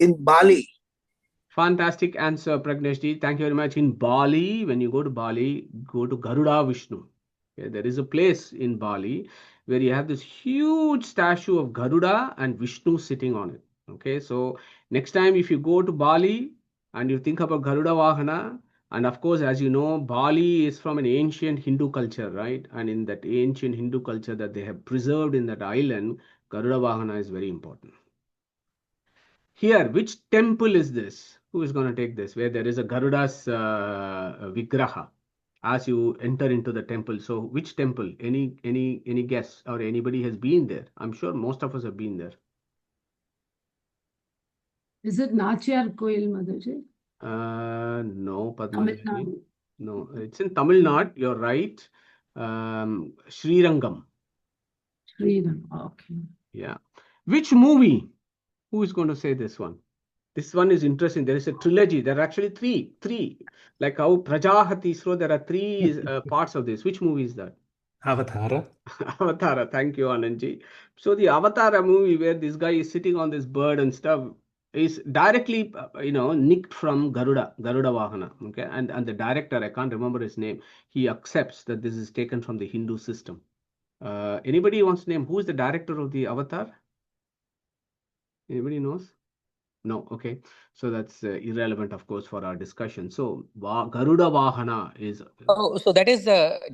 In Bali. Fantastic answer, Pragnesh ji. Thank you very much. In Bali, when you go to Bali, go to Garuda Vishnu. Okay, there is a place in Bali where you have this huge statue of Garuda and Vishnu sitting on it. Okay, so next time if you go to Bali and you think about Garuda Vahana, and of course, as you know, Bali is from an ancient Hindu culture, right? And in that ancient Hindu culture that they have preserved in that island, Garuda Vahana is very important. Here, which temple is this? Who is going to take this? Where there is a Garuda's Vigraha as you enter into the temple. So, which temple? Any guess or anybody has been there? I'm sure most of us have been there. Is it Nachiyar Koil, Motherji? No, Tamil Padmaji. Nadu. No, it's in Tamil Nadu. You're right. Srirangam. Sriram. Okay. Yeah. Which movie? Who is going to say this one? This one is interesting. There is a trilogy. There are actually three. Like how Prajahati Isro, there are three parts of this. Which movie is that? Avatara. Avatara. Thank you, Anandji. So the Avatara movie where this guy is sitting on this bird and stuff is directly, nicked from Garuda Vahana. Okay, and the director, I can't remember his name. He accepts that this is taken from the Hindu system. Anybody wants to name who is the director of the Avatar? Anybody knows? No, okay. So that's irrelevant, of course, for our discussion. So Garuda Vahana is. Oh, so that is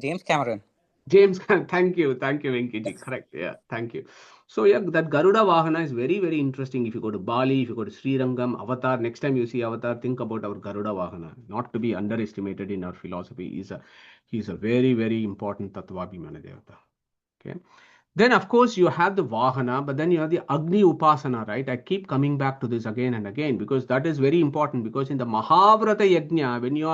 James Cameron. James, thank you, Venkiji. Correct. Yeah, thank you. So yeah, that Garuda Vahana is very, very interesting. If you go to Bali, if you go to Srirangam, Avatar, next time you see Avatar, think about our Garuda Vahana. Not to be underestimated in our philosophy. He's a very, very important Tattvabhimana Devata. Okay. Then, of course, you have the Vahana, but then you have the Agni Upasana, right? I keep coming back to this again and again because that is very important. Because in the Mahavrata Yajna, when you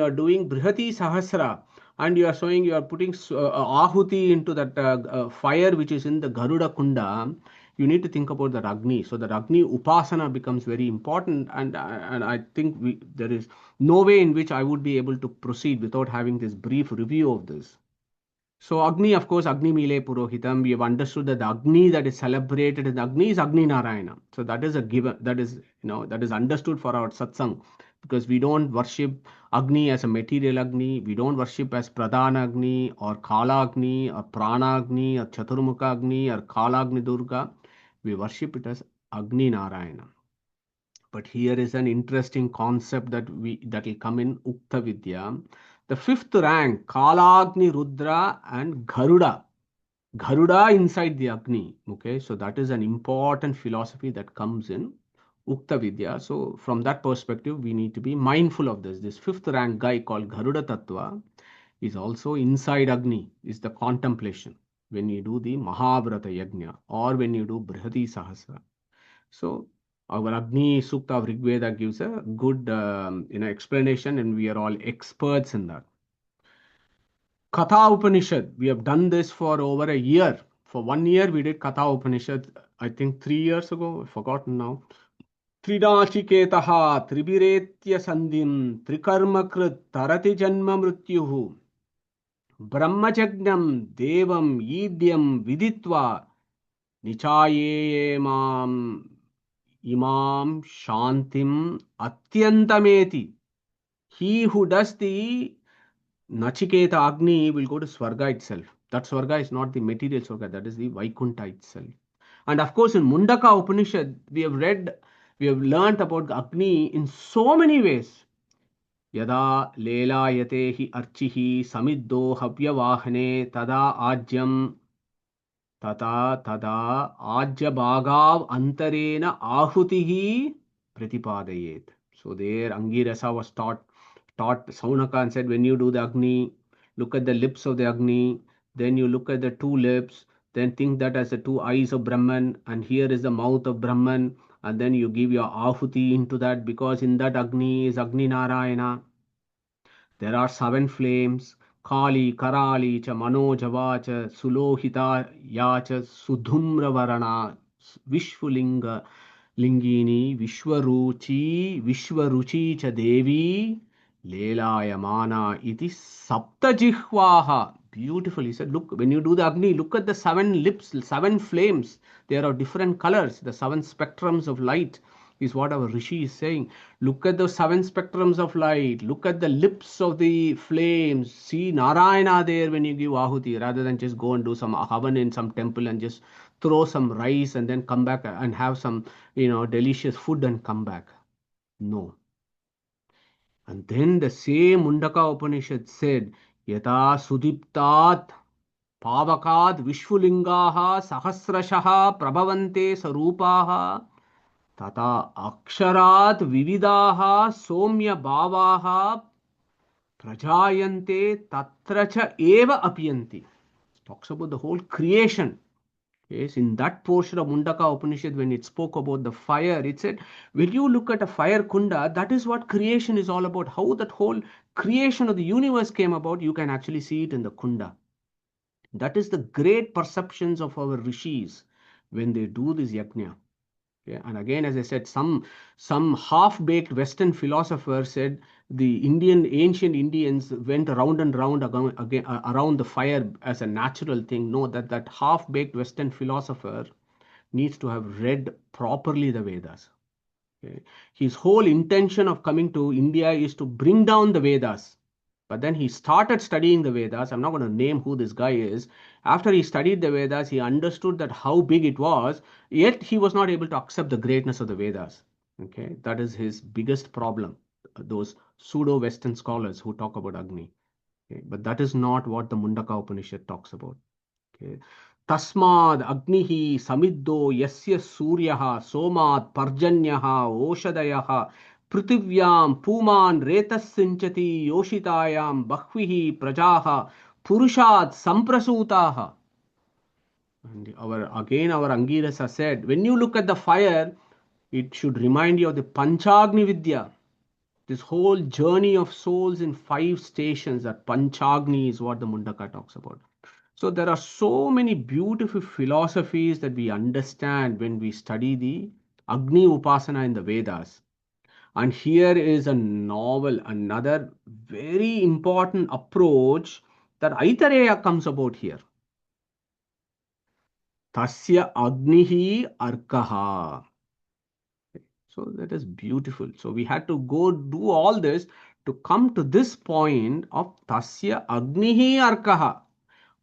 are doing Brihati Sahasra and you are putting Ahuti into that fire which is in the Garuda Kunda, you need to think about that Agni. So that Agni Upasana becomes very important, and I think there is no way in which I would be able to proceed without having this brief review of this. So Agni, of course, Agni Mile Purohitam, we have understood that the Agni that is celebrated in Agni is Agni Narayana. So that is a given, that is understood for our satsang, because we don't worship Agni as a material Agni, we don't worship as Pradhana Agni or Kala Agni or Prana Agni or Chaturmukha Agni or Kala Agni Durga. We worship it as Agni Narayana. But here is an interesting concept that will come in Ukta Vidya. The fifth rank, Kalagni Rudra and Garuda. Garuda inside the Agni. Okay, so that is an important philosophy that comes in Ukta Vidya. So from that perspective, we need to be mindful of this. This fifth rank guy called Garuda Tattva is also inside Agni, is the contemplation when you do the Mahavrata Yajna or when you do Brihati Sahasra. So our Agni Sukta of Rigveda gives a good explanation, and we are all experts in that. Katha Upanishad, we have done this for over a year. For 1 year, we did Katha Upanishad, I think 3 years ago, I've forgotten now. Tridachiketaha, Tribiretya Sandhim, Trikarmakrit, Tarati Janma Mrityuhu, Brahmajagnam, Devam, Yidyam, Viditva, Nichayemam, Imam Shantim Atyantameti. He who does the Nachiketa Agni will go to Swarga itself. That Swarga is not the material Swarga, that is the Vaikuntha itself. And of course, in Mundaka Upanishad, we have learnt about Agni in so many ways. Yada Lela Yatehi Archihi Samiddo Havyavahane Tada Ajyam Tada Ajya Bhagav Antarena Ahutihi Pratipadayet. So there Angirasa was taught Saunaka and said, when you do the Agni, look at the lips of the Agni, then you look at the two lips, then think that as the two eyes of Brahman, and here is the mouth of Brahman, and then you give your Ahuti into that, because in that Agni is Agni Narayana. There are 7 flames, Kali, Karali, cha Manojava, cha Sulohita, ya cha Sudhumra Varana. Vishvulinga Lingini, Vishwaruchi cha Devi, Lelayamana iti Saptajihvaha. Beautiful. He said, look, when you do the Agni, look at the 7 lips, 7 flames. They are of different colors. The 7 spectrums of light is what our Rishi is saying. Look at the 7 spectrums of light. Look at the lips of the flames. See Narayana there when you give Ahuti, rather than just go and do some havan in some temple and just throw some rice and then come back and have some, delicious food and come back. No. And then the same Mundaka Upanishad said, Yata Sudiptat Pavakad Vishvulingaha Sahasrashaha Prabhavante Sarupaha Tata Aksharat Vividaha Somya Bhavaha Prajayante Tatracha Eva Apiyanti. Talks about the whole creation. Yes, in that portion of Mundaka Upanishad, when it spoke about the fire, it said, when you look at a fire kunda, that is what creation is all about. How that whole creation of the universe came about, you can actually see it in the kunda. That is the great perceptions of our rishis when they do this yajna. Okay? And again, as I said, some half-baked Western philosopher said the ancient Indians went round and round again, around the fire as a natural thing. No, that half-baked Western philosopher needs to have read properly the Vedas. Okay? His whole intention of coming to India is to bring down the Vedas. But then he started studying the Vedas. I'm not going to name who this guy is. After he studied the Vedas, he understood that how big it was, yet he was not able to accept the greatness of the Vedas. Okay, that is his biggest problem. Those pseudo-Western scholars who talk about Agni. Okay? But that is not what the Mundaka Upanishad talks about. Okay. Tasmad Agnihi Samiddo Yasya Suryaha Somad Parjanyaha Oshadayaha Prithvyam Puman Retas Sinchati Yoshitayam Bahvihi Prajaha Purushat Samprasutaha. And our Angirasa said, when you look at the fire, it should remind you of the Panchagni Vidya. This whole journey of souls in 5 stations, that Panchagni is what the Mundaka talks about. So there are so many beautiful philosophies that we understand when we study the Agni Upasana in the Vedas. And here is another very important approach that Aitareya comes about here. Tasya Agnihi Arkaha. So that is beautiful. So we had to go do all this to come to this point of Tasya Agnihi Arkaha.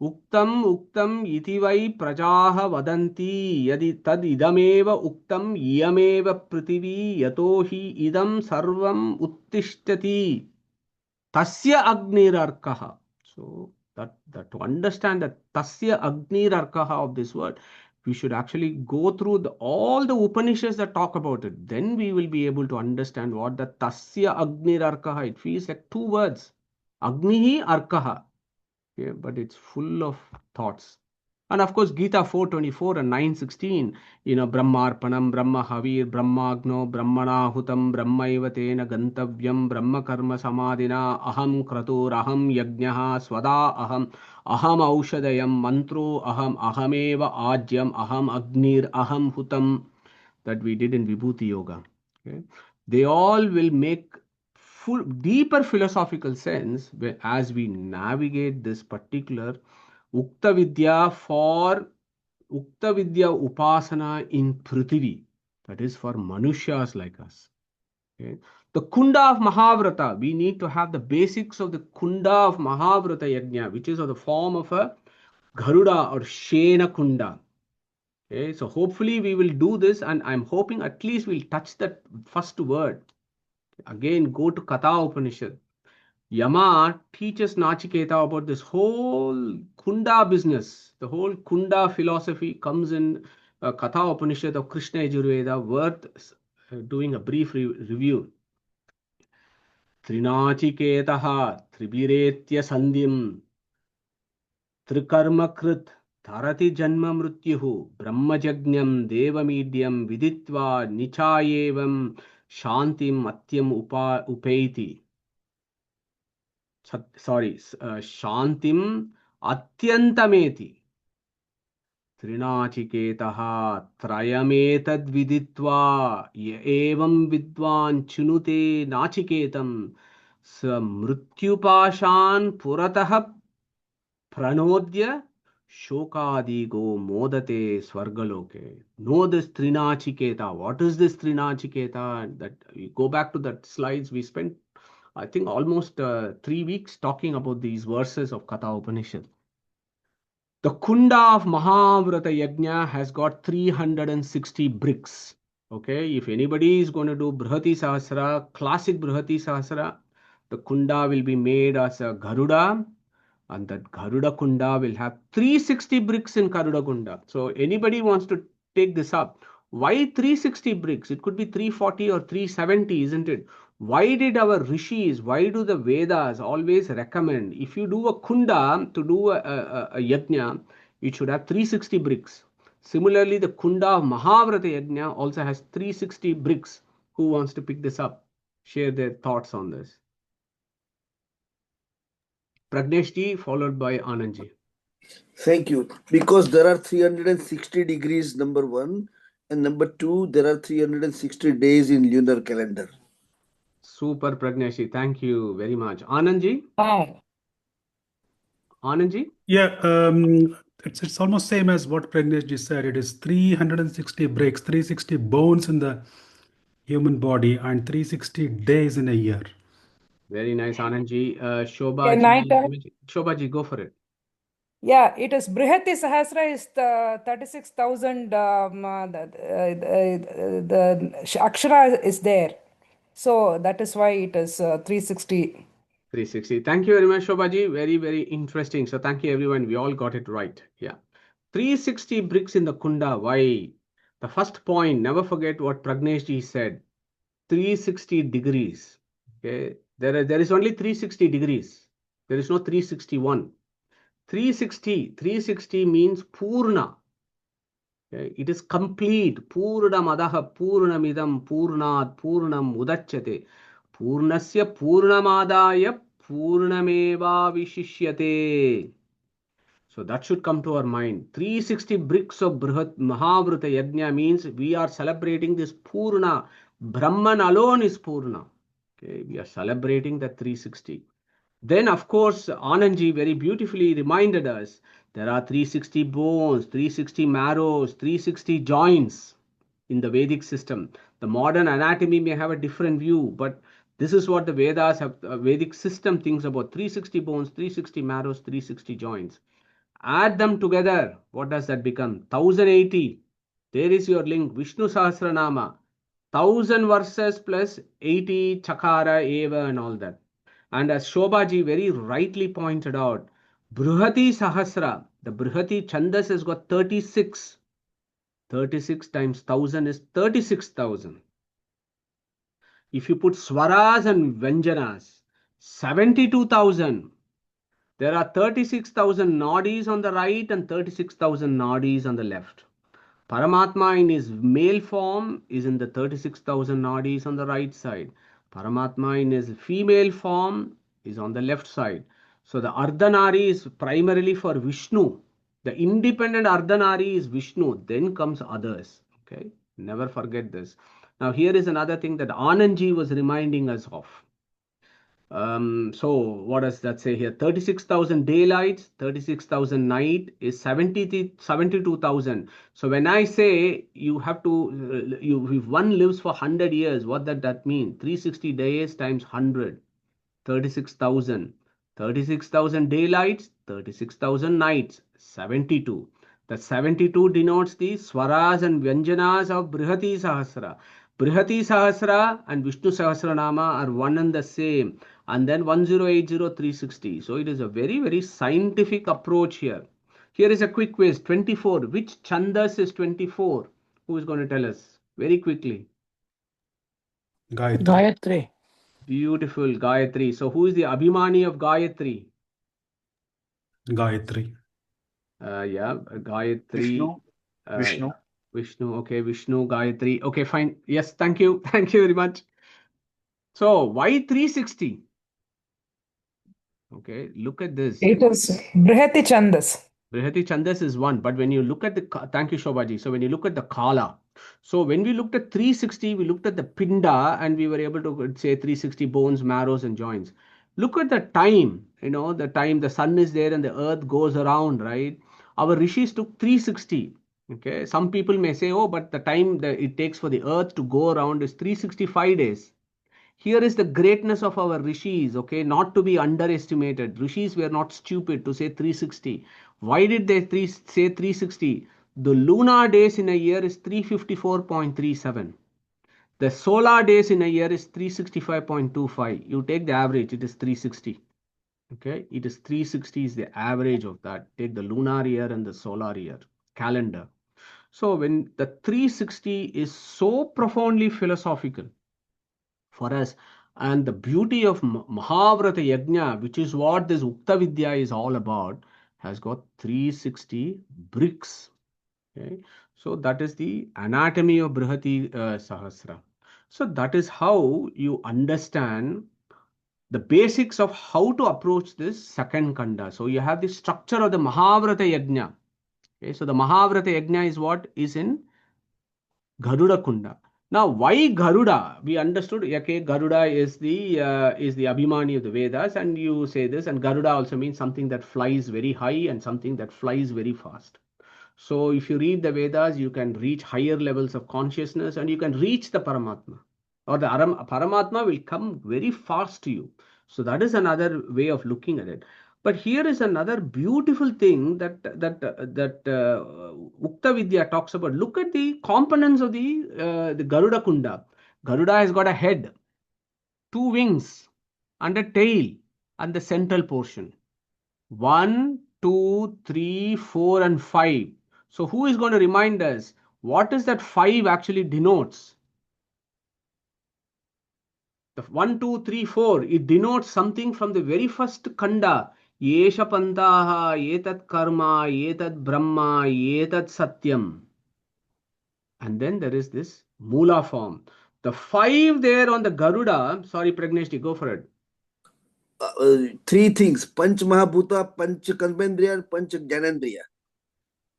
Uktam iti vai prajaha vadanti yadi tad idameva uktam iyameva prithvi yatohi idam sarvam uttishtati tasya agnirarkaha. So that to understand that tasya agnirarkaha of this word, we should actually go through all the Upanishads that talk about it. Then we will be able to understand what the tasya agnirarkaha. It feels like 2 words. Agnihi arkaha. Okay, but it's full of thoughts. And of course, Gita 4:24 and 9:16, Brahmarpanam, Brahma Havir, Brahmagno, Brahmana Hutam, Brahmaiva Tena Gantavyam, Brahma Karma Samadhina, Aham Kratur, Aham Yajnaha, Swada Aham, Aham Aushadayam, Mantro Aham, Ahameva Ajyam, Aham Agnir, Aham Hutam, that we did in Vibhuti Yoga. Okay? They all will make deeper philosophical sense as we navigate this particular Ukta Vidya Upasana in Prithvi. That is for Manushas like us. Okay? The Kunda of Mahavrata, we need to have the basics of the Kunda of Mahavrata Yajna, which is of the form of a Garuda or Shena Kunda. Okay? So hopefully we will do this, and I'm hoping at least we'll touch that first word. Again, go to Katha Upanishad. Yama teaches Nachiketa about this whole Kunda business. The whole Kunda philosophy comes in Katha Upanishad of Krishna Yajurveda, worth doing a brief review. Trinachiketaha Tribiretya Sandhim Trikarmakrit Tarati Janma Mrutyuhu Brahmajagnyam Devamediam Viditva Nichayevam Shantim Atyam Upaiti. Shantim Atyantameti Trinachiketaha trayametad viditva evam vidvan chunute nachiketam sa mrityupashan puratah pranodya shokadigo modate swargaloke. Know this Trinachiketa. What is this Trinachiketa? That you go back to that slides we spent, I think, almost 3 weeks talking about these verses of Katha Upanishad. The Kunda of Mahavrata Yajna has got 360 bricks. Okay, if anybody is going to do Brihati Sahasra, classic Brihati Sahasra, the Kunda will be made as a Garuda, and that Garuda Kunda will have 360 bricks in Garuda Kunda. So anybody wants to take this up, why 360 bricks? It could be 340 or 370, isn't it? Why did our rishis, why do the Vedas always recommend, if you do a Kunda, to do a Yajna, it should have 360 bricks. Similarly, the Kunda of Mahavrata Yajna also has 360 bricks. Who wants to pick this up? Share their thoughts on this. Pragnesh ji, followed by Anand ji. Thank you. Because there are 360 degrees, number one. And number two, there are 360 days in lunar calendar. Super Pragnesh ji. Thank you very much. Anand ji? Anand ji? Yeah, it's almost same as what Pragnesh ji said. It is 360 breaks, 360 bones in the human body, and 360 days in a year. Very nice, Anand ji. Shobha Can I ji. tell? Shobha ji, go for it. Yeah, it is Brihati Sahasra is the 36,000. The Akshara is there, so that is why it is 360. 360. Thank you very much, Shobha ji. Very, very interesting. So thank you, everyone. We all got it right. Yeah. 360 bricks in the Kunda. Why? The first point, never forget what Pragnesh ji said. 360 degrees. Okay. There is only 360 degrees. There is no 361. 360 means Purna. Okay. It is complete. Purna madaha Purnamidam Purnat Purnam Udachyate. Purnasya Purnamadaya Purnameva Vishishyate. So that should come to our mind. 360 bricks of Brihat Mahavrata Yajna means we are celebrating this Purna. Brahman alone is Purna. Okay, we are celebrating the 360. Then, of course, Anandji very beautifully reminded us there are 360 bones, 360 marrows, 360 joints in the Vedic system. The modern anatomy may have a different view, but this is what the Vedas have, Vedic system thinks about 360 bones, 360 marrows, 360 joints. Add them together. What does that become? 1080. There is your link. Vishnu Sahasranama. 1000 verses plus 80 Chakara, Eva, and all that. And as Shobhaji very rightly pointed out, Brihati Sahasra, the Brihati Chandas has got 36. 36 times 1000 is 36,000. If you put Swaras and Vyanjanas, 72,000. There are 36,000 nadis on the right and 36,000 nadis on the left. Paramatma in his male form is in the 36,000 nadis on the right side. Paramatma in his female form is on the left side. So the Ardhanari is primarily for Vishnu. The independent Ardhanari is Vishnu. Then comes others. Okay, never forget this. Now here is another thing that Anandji was reminding us of. So what does that say here? 36,000 daylights, 36,000 night is 72,000. So when I say you have to, if one lives for 100 years, what that mean? 360 days times 100, 36,000. 36,000 daylights, 36,000 nights, 72. The 72 denotes the Swaras and Vyanjanas of Brihati Sahasra. Brihati Sahasra and Vishnu Sahasranama are one and the same. And then 1080, 360. So it is a very, very scientific approach here. Here is a quick quiz. 24. Which Chandas is 24? Who is going to tell us? Very quickly. Gayatri. Beautiful. Gayatri. So who is the Abhimani of Gayatri? Gayatri. Yeah, Gayatri. Vishnu. Vishnu. Vishnu. Okay, Vishnu, Gayatri. Okay, fine. Yes, thank you. Thank you very much. So why 360? Okay, look at this. It is Brihati Chandas. Brihati Chandas is one, but when you look at thank you, Shobhaji. So when you look at the Kala, so when we looked at 360, we looked at the Pinda and we were able to say 360 bones, marrows, and joints. Look at the time, the time the sun is there and the earth goes around, right? Our rishis took 360. Okay, some people may say, oh, but the time that it takes for the earth to go around is 365 days. Here is the greatness of our rishis, okay, not to be underestimated. Rishis were not stupid to say 360. Why did they say 360? The lunar days in a year is 354.37. The solar days in a year is 365.25. You take the average, it is 360. Okay, it is 360 is the average of that. Take the lunar year and the solar year calendar. So when the 360 is so profoundly philosophical for us, and the beauty of Mahavrata Yajna, which is what this Ukta Vidya is all about, has got 360 bricks. Okay, so that is the anatomy of Brihati Sahasra. So that is how you understand the basics of how to approach this second kanda. So you have the structure of the Mahavrata Yajna. Okay, so the Mahavrata Yajna is what is in Garuda Kunda. Now, why Garuda? We understood, okay, Garuda is the Abhimani of the Vedas, and you say this, and Garuda also means something that flies very high and something that flies very fast. So, if you read the Vedas, you can reach higher levels of consciousness and you can reach the Paramatma, or the Paramatma will come very fast to you. So, that is another way of looking at it. But here is another beautiful thing that Ukta Vidya talks about. Look at the components of the Garuda Kunda. Garuda has got a head, two wings, and a tail, and the central portion. 1, 2, 3, 4, and 5. So who is going to remind us what is that 5 actually denotes? The 1, 2, 3, 4, it denotes something from the very first kanda. Yesha pantaha, etat karma, etat brahma, etat satyam. And then there is this mula form. The 5 there on the Garuda, sorry Pragneshji, go for it. Three things: Panch Mahabhuta, Panch Karmendriya, and Panch Jnanendriya.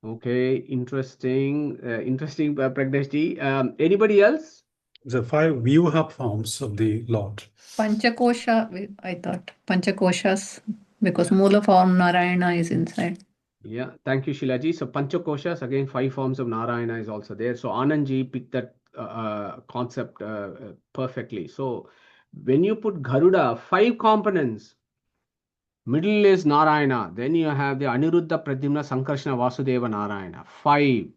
Okay, interesting, Pragneshji. Anybody else? The 5 Vyuha forms of the Lord. Panchakosha, I thought. Panchakoshas, because Mula form Narayana is inside. Yeah, thank you, Shilaji. So Panchakoshas, again, 5 forms of Narayana is also there. So Anandji picked that concept perfectly. So when you put Garuda, 5 components, middle is Narayana. Then you have the Aniruddha, Pradyumna, Sankarshana, Vasudeva, Narayana. 5.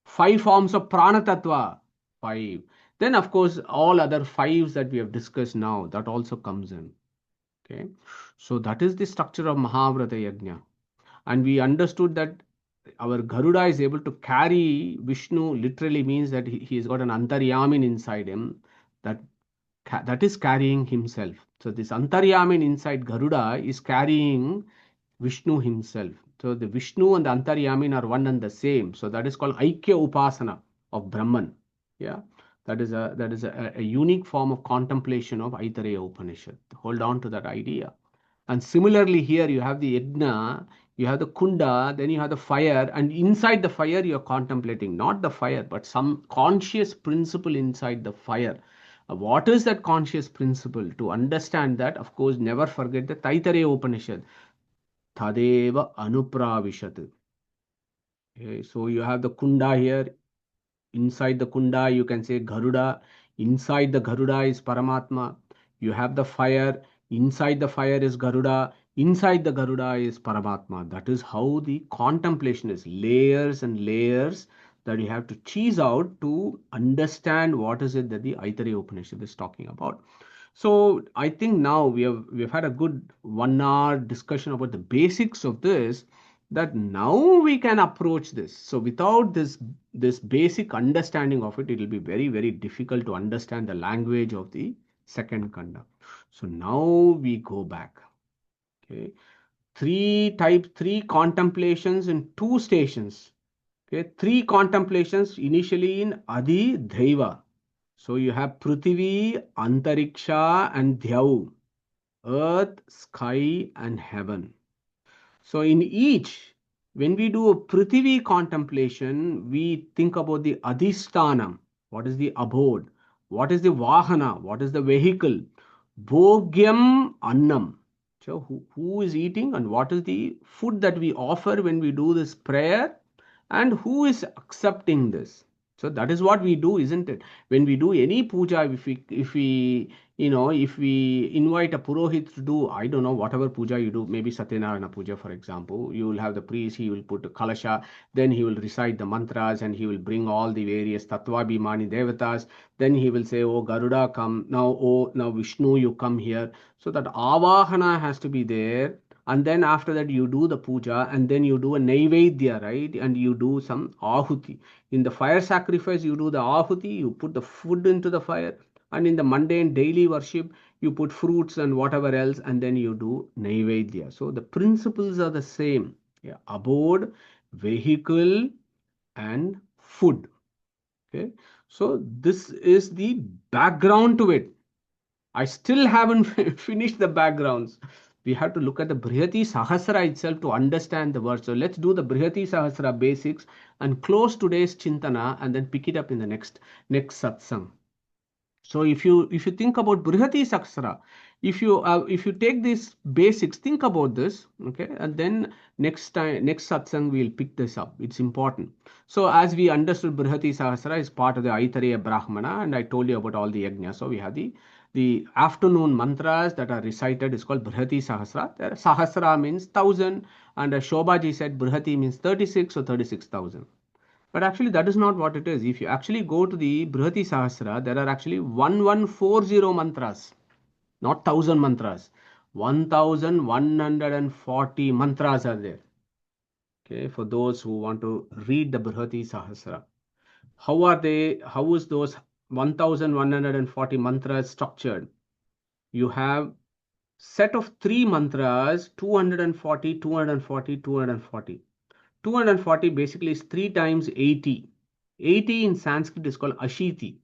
5 forms of Prana Tattva. 5. Then, of course, all other 5s that we have discussed now, that also comes in. Okay. So that is the structure of Mahavrata Yajna. And we understood that our Garuda is able to carry Vishnu, literally means that he has got an Antaryamin inside him that is carrying himself. So this Antaryamin inside Garuda is carrying Vishnu himself. So the Vishnu and the Antaryamin are one and the same. So that is called Aikya Upasana of Brahman. Yeah. That is a unique form of contemplation of Aitareya Upanishad. Hold on to that idea. And similarly here you have the Yajna, you have the Kunda, then you have the fire, and inside the fire you are contemplating not the fire but some conscious principle inside the fire. What is that conscious principle? To understand that, of course, never forget the Aitareya Upanishad. Tadeva Anupravishat. Okay, so you have the Kunda here. Inside the Kunda, you can say Garuda. Inside the Garuda is Paramatma. You have the fire. Inside the fire is Garuda. Inside the Garuda is Paramatma. That is how the contemplation is. Layers and layers that you have to tease out to understand what is it that the Aitareya Upanishad is talking about. So I think now we've had a good 1 hour discussion about the basics of this, that now we can approach this. So without this basic understanding of it, it will be very, very difficult to understand the language of the second kanda. So now we go back. Okay. 3 contemplations in 2 stations. Okay. 3 contemplations initially in Adi Daiva. So you have Prithvi, Antariksha, and Dhyau. Earth, sky, and heaven. So in each, When we do a Prithvi contemplation, we think about the Adhisthanam. What is the abode? What is the Vahana? What is the vehicle? Bhogyam Annam. So, who is eating and what is the food that we offer when we do this prayer? And who is accepting this? So that is what we do, isn't it? When we do any puja, if we invite a purohit to do, I don't know, whatever puja you do, maybe Satyanarayana puja, for example, you will have the priest, he will put a kalasha, then he will recite the mantras and he will bring all the various Tattvabhimani devatas. Then he will say, oh Garuda, come now, oh now Vishnu, you come here. So that avahana has to be there. And then after that you do the puja and then you do a naivedya, right? And you do some ahuti. In the fire sacrifice, you do the ahuti, you put the food into the fire. And in the mundane daily worship, you put fruits and whatever else, and then you do naivedya. So the principles are the same. Yeah, abode, vehicle, and food. Okay. So this is the background to it. I still haven't finished the backgrounds. We have to look at the Brihati Sahasra itself to understand the verse. So let's do the Brihati Sahasra basics and close today's Chintana and then pick it up in the next satsang. So if you think about Brihati Sahasra, if you take these basics, think about this, okay, and then next satsang we'll pick this up. It's important. So as we understood, Brihati Sahasra is part of the Aitareya Brahmana, and I told you about all the yajna. So we have the afternoon mantras that are recited is called Brihati Sahasra. Sahasra means 1000, and Shobhaji said Brihati means 36 or 36,000. But actually that is not what it is. If you actually go to the Brihati Sahasra, there are actually 1140 mantras, not 1000 mantras. 1140 mantras are there. Okay, for those who want to read the Brihati Sahasra. How is those 1140 mantras structured? You have set of 3 mantras, 240, 240, 240. 240 basically is 3 times 80. 80 in Sanskrit is called Ashiti.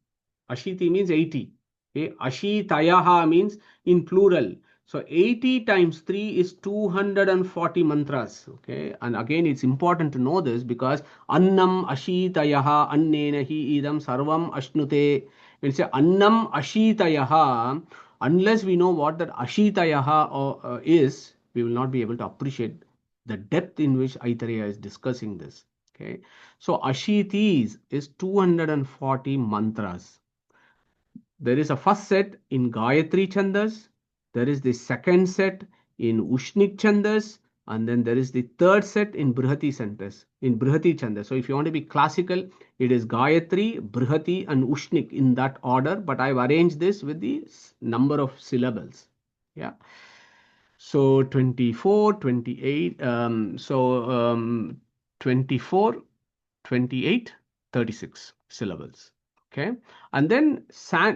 Ashiti means 80. Okay? Ashitayaha means in plural. So 80 times 3 is 240 mantras. Okay, and again it's important to know this because Annam Ashitayaha Annena hi idam sarvam ashnute. When you say Annam Ashitayaha, unless we know what that Ashitayaha is, we will not be able to appreciate the depth in which Aitareya is discussing this. Okay, so Ashitis is 240 mantras. There is a first set in Gayatri Chandas, there is the second set in Ushnik Chandas, and then there is the third set in Brihati Chandas. So if you want to be classical, it is Gayatri, Brihati, and Ushnik in that order, but I've arranged this with the number of syllables. Yeah. So 24, 28, 24, 28, 36 syllables. Okay, and then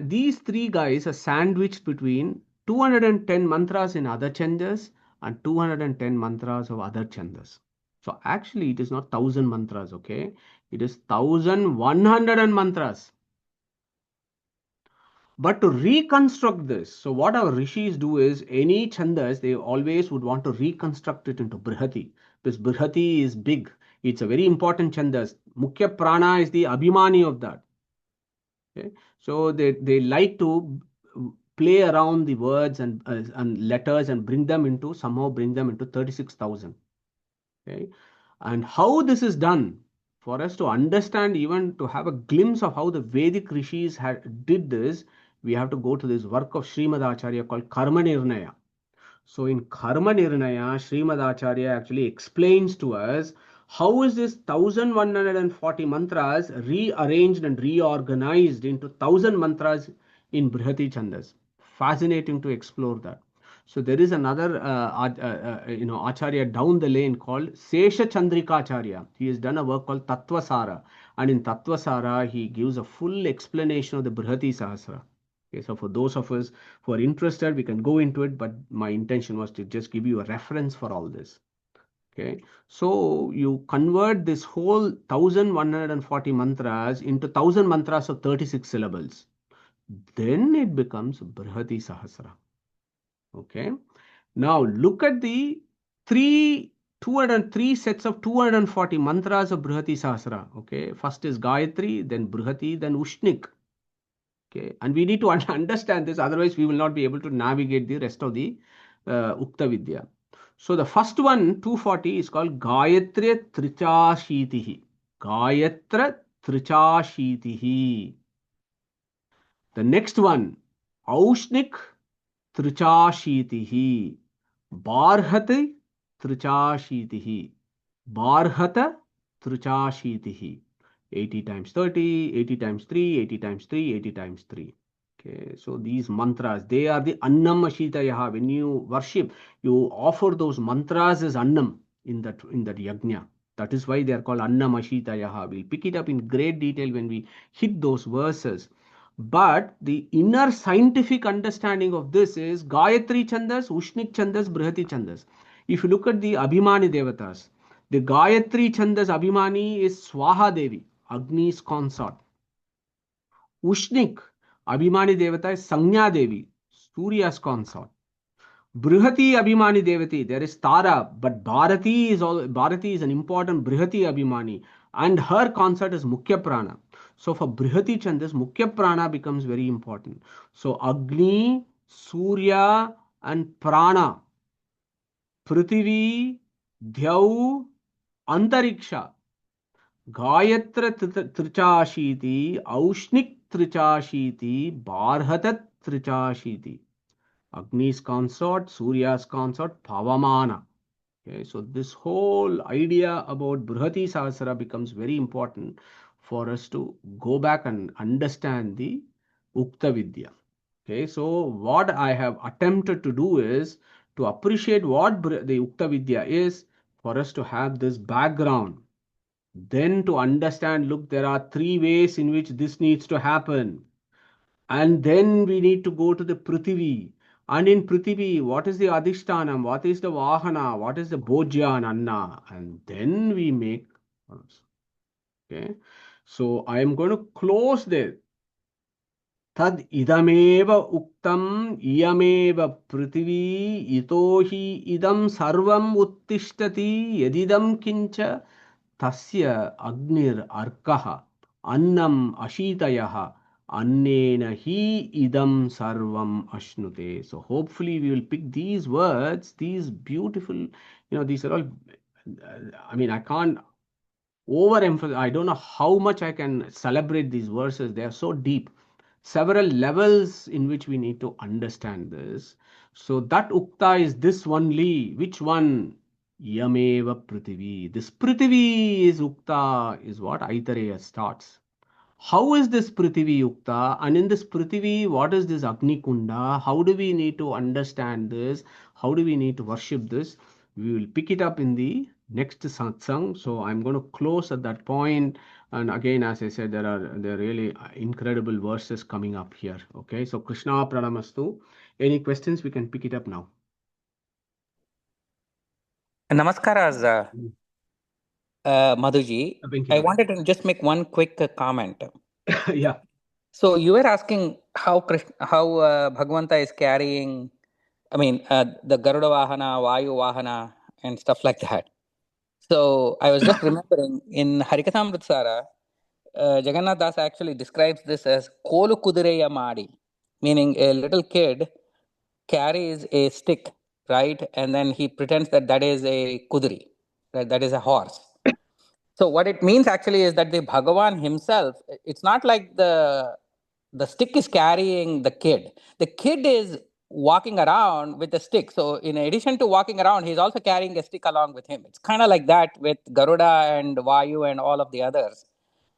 these 3 guys are sandwiched between 210 mantras in other chandas and 210 mantras of other chandas. So actually it is not 1000 mantras, okay, it is 1100 mantras. But to reconstruct this, so what our rishis do is any chandas, they always would want to reconstruct it into Brihati. Because Brihati is big. It's a very important chandas. Mukhya prana is the abhimani of that. Okay? So they like to play around the words and letters and somehow bring them into 36,000. Okay? And how this is done, for us to understand, even to have a glimpse of how the Vedic rishis did this, we have to go to this work of Srimad Acharya called Karma Nirnaya. So in Karma Nirnaya, Srimad Acharya actually explains to us how is this 1140 mantras rearranged and reorganized into 1000 mantras in Brihati Chandas. Fascinating to explore that. So there is another Acharya down the lane called Sesha Chandrika Acharya. He has done a work called Tattvasara, and in Tattvasara he gives a full explanation of the Brihati Sahasra. Okay, so for those of us who are interested, we can go into it, but my intention was to just give you a reference for all this. Okay, so you convert this whole 1140 mantras into 1000 mantras of 36 syllables. Then it becomes Brihati Sahasra. Okay, now look at the 3 203 sets of 240 mantras of Brihati Sahasra. Okay, first is Gayatri, then Brihati, then Ushnik. Okay, and we need to understand this, otherwise we will not be able to navigate the rest of the Ukta Vidya. So the first one, 240, is called Gayatri Trichashitihi. Gayatra Trichashitihi. The next one, Aushnik Trichashitihi. Barhati Trichashitihi. Barhata Trichashitihi. 80 times 30, 80 times 3, 80 times 3, 80 times 3. Okay, so these mantras, they are the Annam Ashitayaha. When you worship, you offer those mantras as Annam in that yajna. That is why they are called Annam Ashitayaha. We'll pick it up in great detail when we hit those verses. But the inner scientific understanding of this is Gayatri Chandas, Ushnik Chandas, Brihati Chandas. If you look at the Abhimani Devatas, the Gayatri Chandas Abhimani is Swaha Devi, Agni's consort. Ushnik Abhimani Devata is Sanya Devi, Surya's consort. Brihati Abhimani Devati, there is Tara, but Bharati is an important Brihati Abhimani, and her consort is Mukhya Prana. So for Brihati Chandas, Mukhya Prana becomes very important. So Agni, Surya, and Prana, Prithvi, Dhyau, Antariksha, Gayatra Trichashiti, Aushnik Trichashiti, Barhatat Trichashiti. Agni's consort, Surya's consort, Pavamana. Okay, so this whole idea about Brihati Sahasra becomes very important for us to go back and understand the Ukta Vidya. Okay, so what I have attempted to do is to appreciate what the Ukta Vidya is, for us to have this background. Then to understand, look, there are 3 ways in which this needs to happen. And then we need to go to the Prithvi. And in Prithvi, what is the Adhishtanam? What is the Vahana? What is the Bhojya and Anna? And then we make. Okay. So I am going to close there. Tad idameva uktam iyameva Prithvi itohi idam sarvam uttishtati yadidam kincha tasya agnir arkaha annam ashitayaha annena hi idam sarvam ashnute. So hopefully we will pick these words, these beautiful, these are all, I mean, I can't overemphasize, I don't know how much I can celebrate these verses. They are so deep. Several levels in which we need to understand this. So that Ukta is this only. Which one? Yameva Prithvi. This Prithvi is Ukta, is what Aitareya starts. How is this Prithvi Ukta? And in this Prithvi, what is this Agni Kunda? How do we need to understand this? How do we need to worship this? We will pick it up in the next satsang. So I'm going to close at that point. And again, as I said, there are really incredible verses coming up here. Okay, so Krishna Pranamastu. Any questions? We can pick it up now. Namaskaras, Madhuji. Thank you. I wanted to just make one quick comment. Yeah. So you were asking how Bhagavanta is carrying, the Garuda Vahana, Vayu Vahana, and stuff like that. So I was just remembering in Harikathamritsara, Jagannath Das actually describes this as Kolu Kudireya Madi, meaning a little kid carries a stick, right? And then he pretends that is a kudri, right? That is a horse. So what it means actually is that the Bhagavan himself, it's not like the stick is carrying the kid. The kid is walking around with the stick. So in addition to walking around, he's also carrying a stick along with him. It's kind of like that with Garuda and Vayu and all of the others.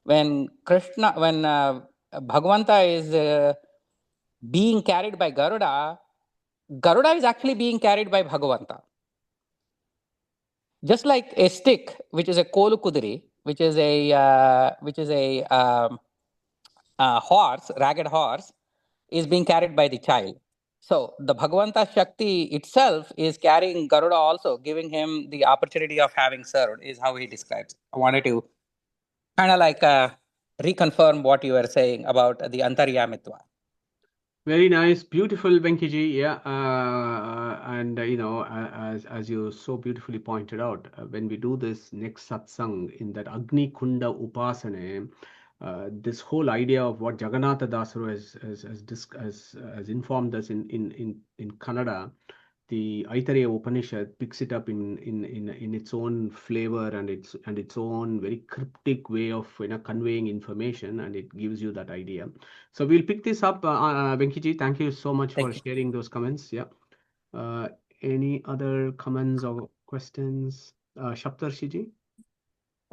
When Bhagavanta is being carried by Garuda, Garuda is actually being carried by Bhagavanta. Just like a stick, which is a Kolu Kudri, which is a horse, ragged horse, is being carried by the child. So the Bhagavanta Shakti itself is carrying Garuda also, giving him the opportunity of having served, is how he describes. I wanted to kind of like reconfirm what you were saying about the Antaryamitva. Very nice, beautiful, Venkiji. Yeah, and as you so beautifully pointed out, when we do this next satsang in that Agni Kunda Upasana, this whole idea of what Jagannatha Dasaru has informed us in Kannada, the Aitareya Upanishad picks it up in its own flavor and its own very cryptic way of conveying information, and it gives you that idea. So we'll pick this up, Venkiji. Thank you so much for Thank you. sharing those comments. Yeah. Any other comments or questions, Shaptarshiji?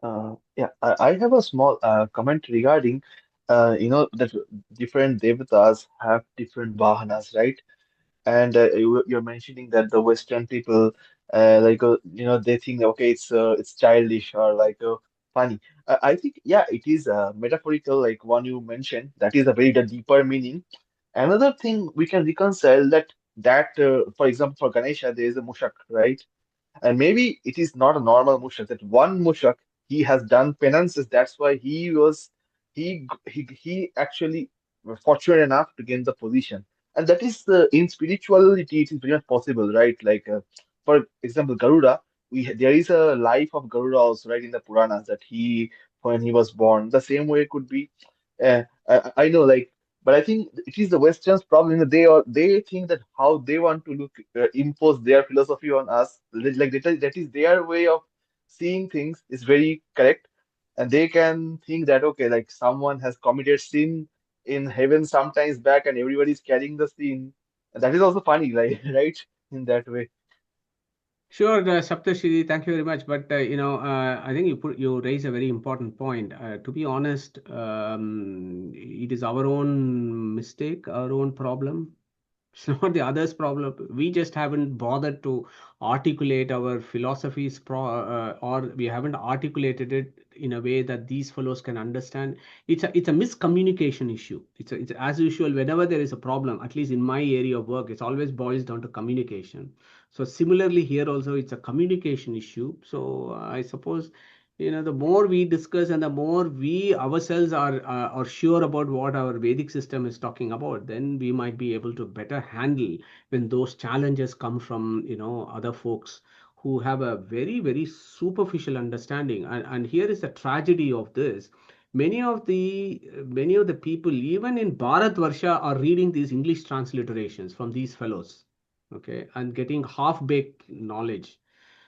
Yeah, I have a small comment regarding, that different devatas have different vahanas, right? And you're mentioning that the Western people, they think, okay, it's childish or funny. I think, yeah, it is metaphorical, like one you mentioned. That is a very deeper meaning. Another thing we can reconcile for example, for Ganesha, there is a Mushak, right? And maybe it is not a normal mushak, that one mushak, he has done penances. That's why he actually was fortunate enough to gain the position. And that is in spirituality, it is very much possible, right? For example, Garuda, there is a life of Garuda also, right, in the Puranas, that when he was born, the same way it could be. I know, but I think it is the Western's problem. They think that how they want to impose their philosophy on us, that is their way of seeing things is very correct, and they can think that, okay, like someone has committed sin in heaven sometimes back, and everybody is carrying the sin, and that is also funny, like right, in that way. Sure, Saptarshri, thank you very much. But I think you raise a very important point. To be honest, it is our own mistake, our own problem. It's not the others' problem. We just haven't bothered to articulate our philosophies, or we haven't articulated it in a way that these fellows can understand. It's a miscommunication issue. It's as usual. Whenever there is a problem, at least in my area of work, it always boils down to communication. So similarly here also, it's a communication issue. So I suppose the more we discuss and the more we ourselves are sure about what our Vedic system is talking about, then we might be able to better handle when those challenges come from other folks who have a very very superficial understanding. And here is the tragedy of this. Many of the people even in Bharat Varsha are reading these English transliterations from these fellows, okay, and getting half baked knowledge.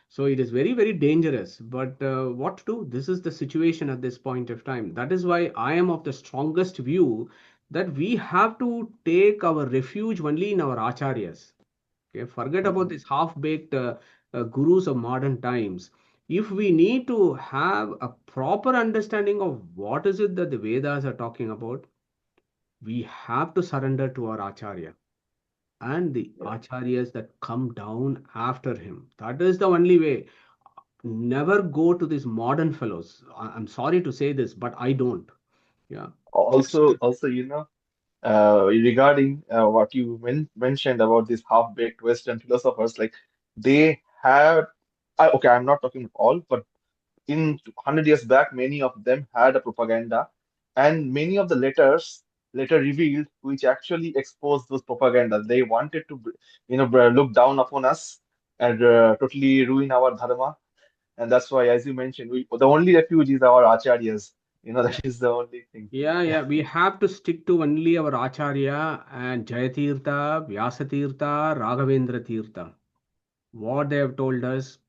So it is very, very dangerous. But what to do? This is the situation at this point of time. That is why I am of the strongest view that we have to take our refuge only in our acharyas. Okay, forget about Mhm. these half-baked gurus of modern times. If we need to have a proper understanding of what is it that the Vedas are talking about, we have to surrender to our acharya and the Yeah. acharyas that come down after him. That is the only way. Never go to these modern fellows. I'm sorry to say this, but I don't. Yeah. Also, regarding what you mentioned about these half-baked Western philosophers, like they have, okay, I'm not talking all, but in 100 years back, many of them had a propaganda, and many of the letters later revealed which actually exposed those propaganda. They wanted to, look down upon us and totally ruin our dharma. And that's why, as you mentioned, the only refuge is our acharyas. Yeah. That is the only thing. Yeah, Yeah. yeah. We have to stick to only our Acharya and Jayatirtha, Vyasatirtha, Raghavendra Tirtha. What they have told us,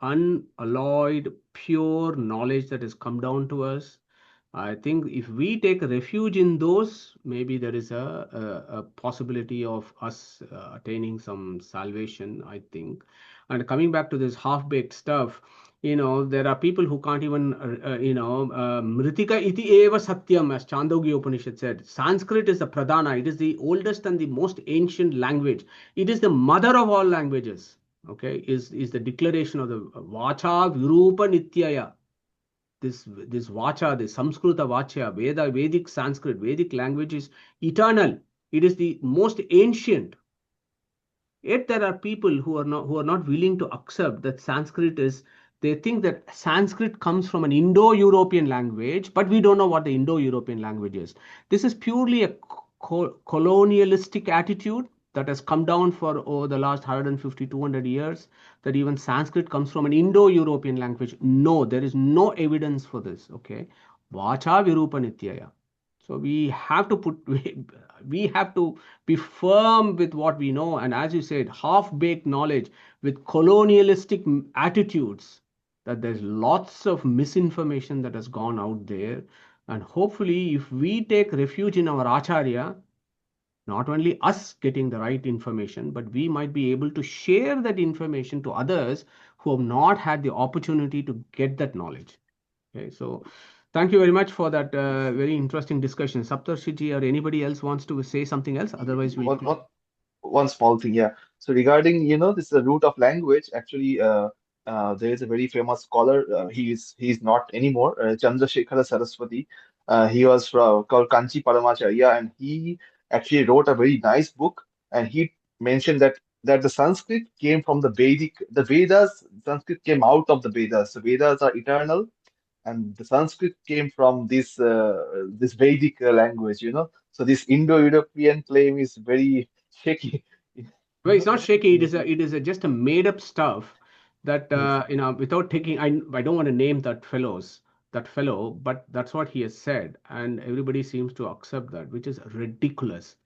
unalloyed, pure knowledge that has come down to us. I think if we take refuge in those, maybe there is a possibility of us attaining some salvation, I think. And coming back to this half-baked stuff, there are people who can't even, Mritika iti eva satyam, as Chandogya Upanishad said. Sanskrit is the pradhana. It is the oldest and the most ancient language. It is the mother of all languages. Okay, is the declaration of the Vacha Virupa Nityaya. This Vacha, the Samskrita Vacha, Vedic Sanskrit, Vedic language is eternal. It is the most ancient. Yet there are people who are not willing to accept that Sanskrit is. They think that Sanskrit comes from an Indo-European language, but we don't know what the Indo-European language is. This is purely a colonialistic attitude that has come down for over the last 150, 200 years, that even Sanskrit comes from an Indo-European language. No, there is no evidence for this. Okay, Vacha Virupa Nityaya. So we have to we have to be firm with what we know, and as you said, half-baked knowledge with colonialistic attitudes, that there's lots of misinformation that has gone out there. And hopefully, if we take refuge in our Acharya, not only us getting the right information, but we might be able to share that information to others who have not had the opportunity to get that knowledge. Okay, so thank you very much for that very interesting discussion. Saptarshiji or anybody else wants to say something else? Otherwise, we'll One small thing, yeah. So regarding, this is the root of language. Actually, there is a very famous scholar. He's not anymore. Chandrasekhara Saraswati. He was called Kanchi Paramacharya, and he actually wrote a very nice book. And he mentioned that the Sanskrit came from the Vedic, the Vedas. Sanskrit came out of the Vedas. So Vedas are eternal, and the Sanskrit came from this Vedic language. So this Indo-European claim is very shaky. Well, it's not shaky. It is just a made up stuff that without taking. I don't want to name that fellow, but that's what he has said, and everybody seems to accept that, which is ridiculous.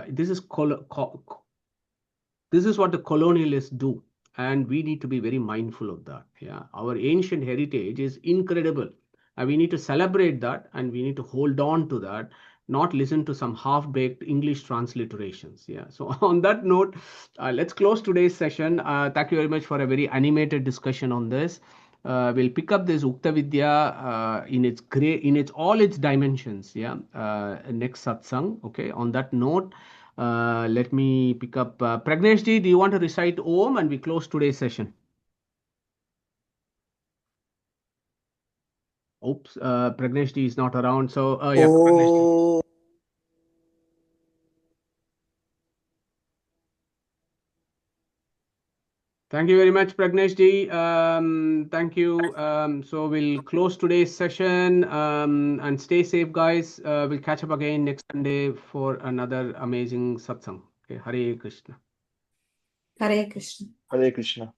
This is this is what the colonialists do, and we need to be very mindful of that. Yeah, our ancient heritage is incredible, and we need to celebrate that, and we need to hold on to that, not listen to some half-baked English transliterations. Yeah, so on that note, let's close today's session. Thank you very much for a very animated discussion on this. We'll pick up this Ukta Vidya in all its dimensions. Yeah, next satsang. Okay, on that note, let me pick up Pragnesh ji. Do you want to recite Om and we close today's session? Oops, Pragnesh ji is not around. So yeah, Pragnesh ji. Oh, Thank you very much, Pragnesh ji. Thank you. So we'll close today's session and stay safe, guys. We'll catch up again next Sunday for another amazing satsang. Okay, Hare Krishna. Hare Krishna. Hare Krishna.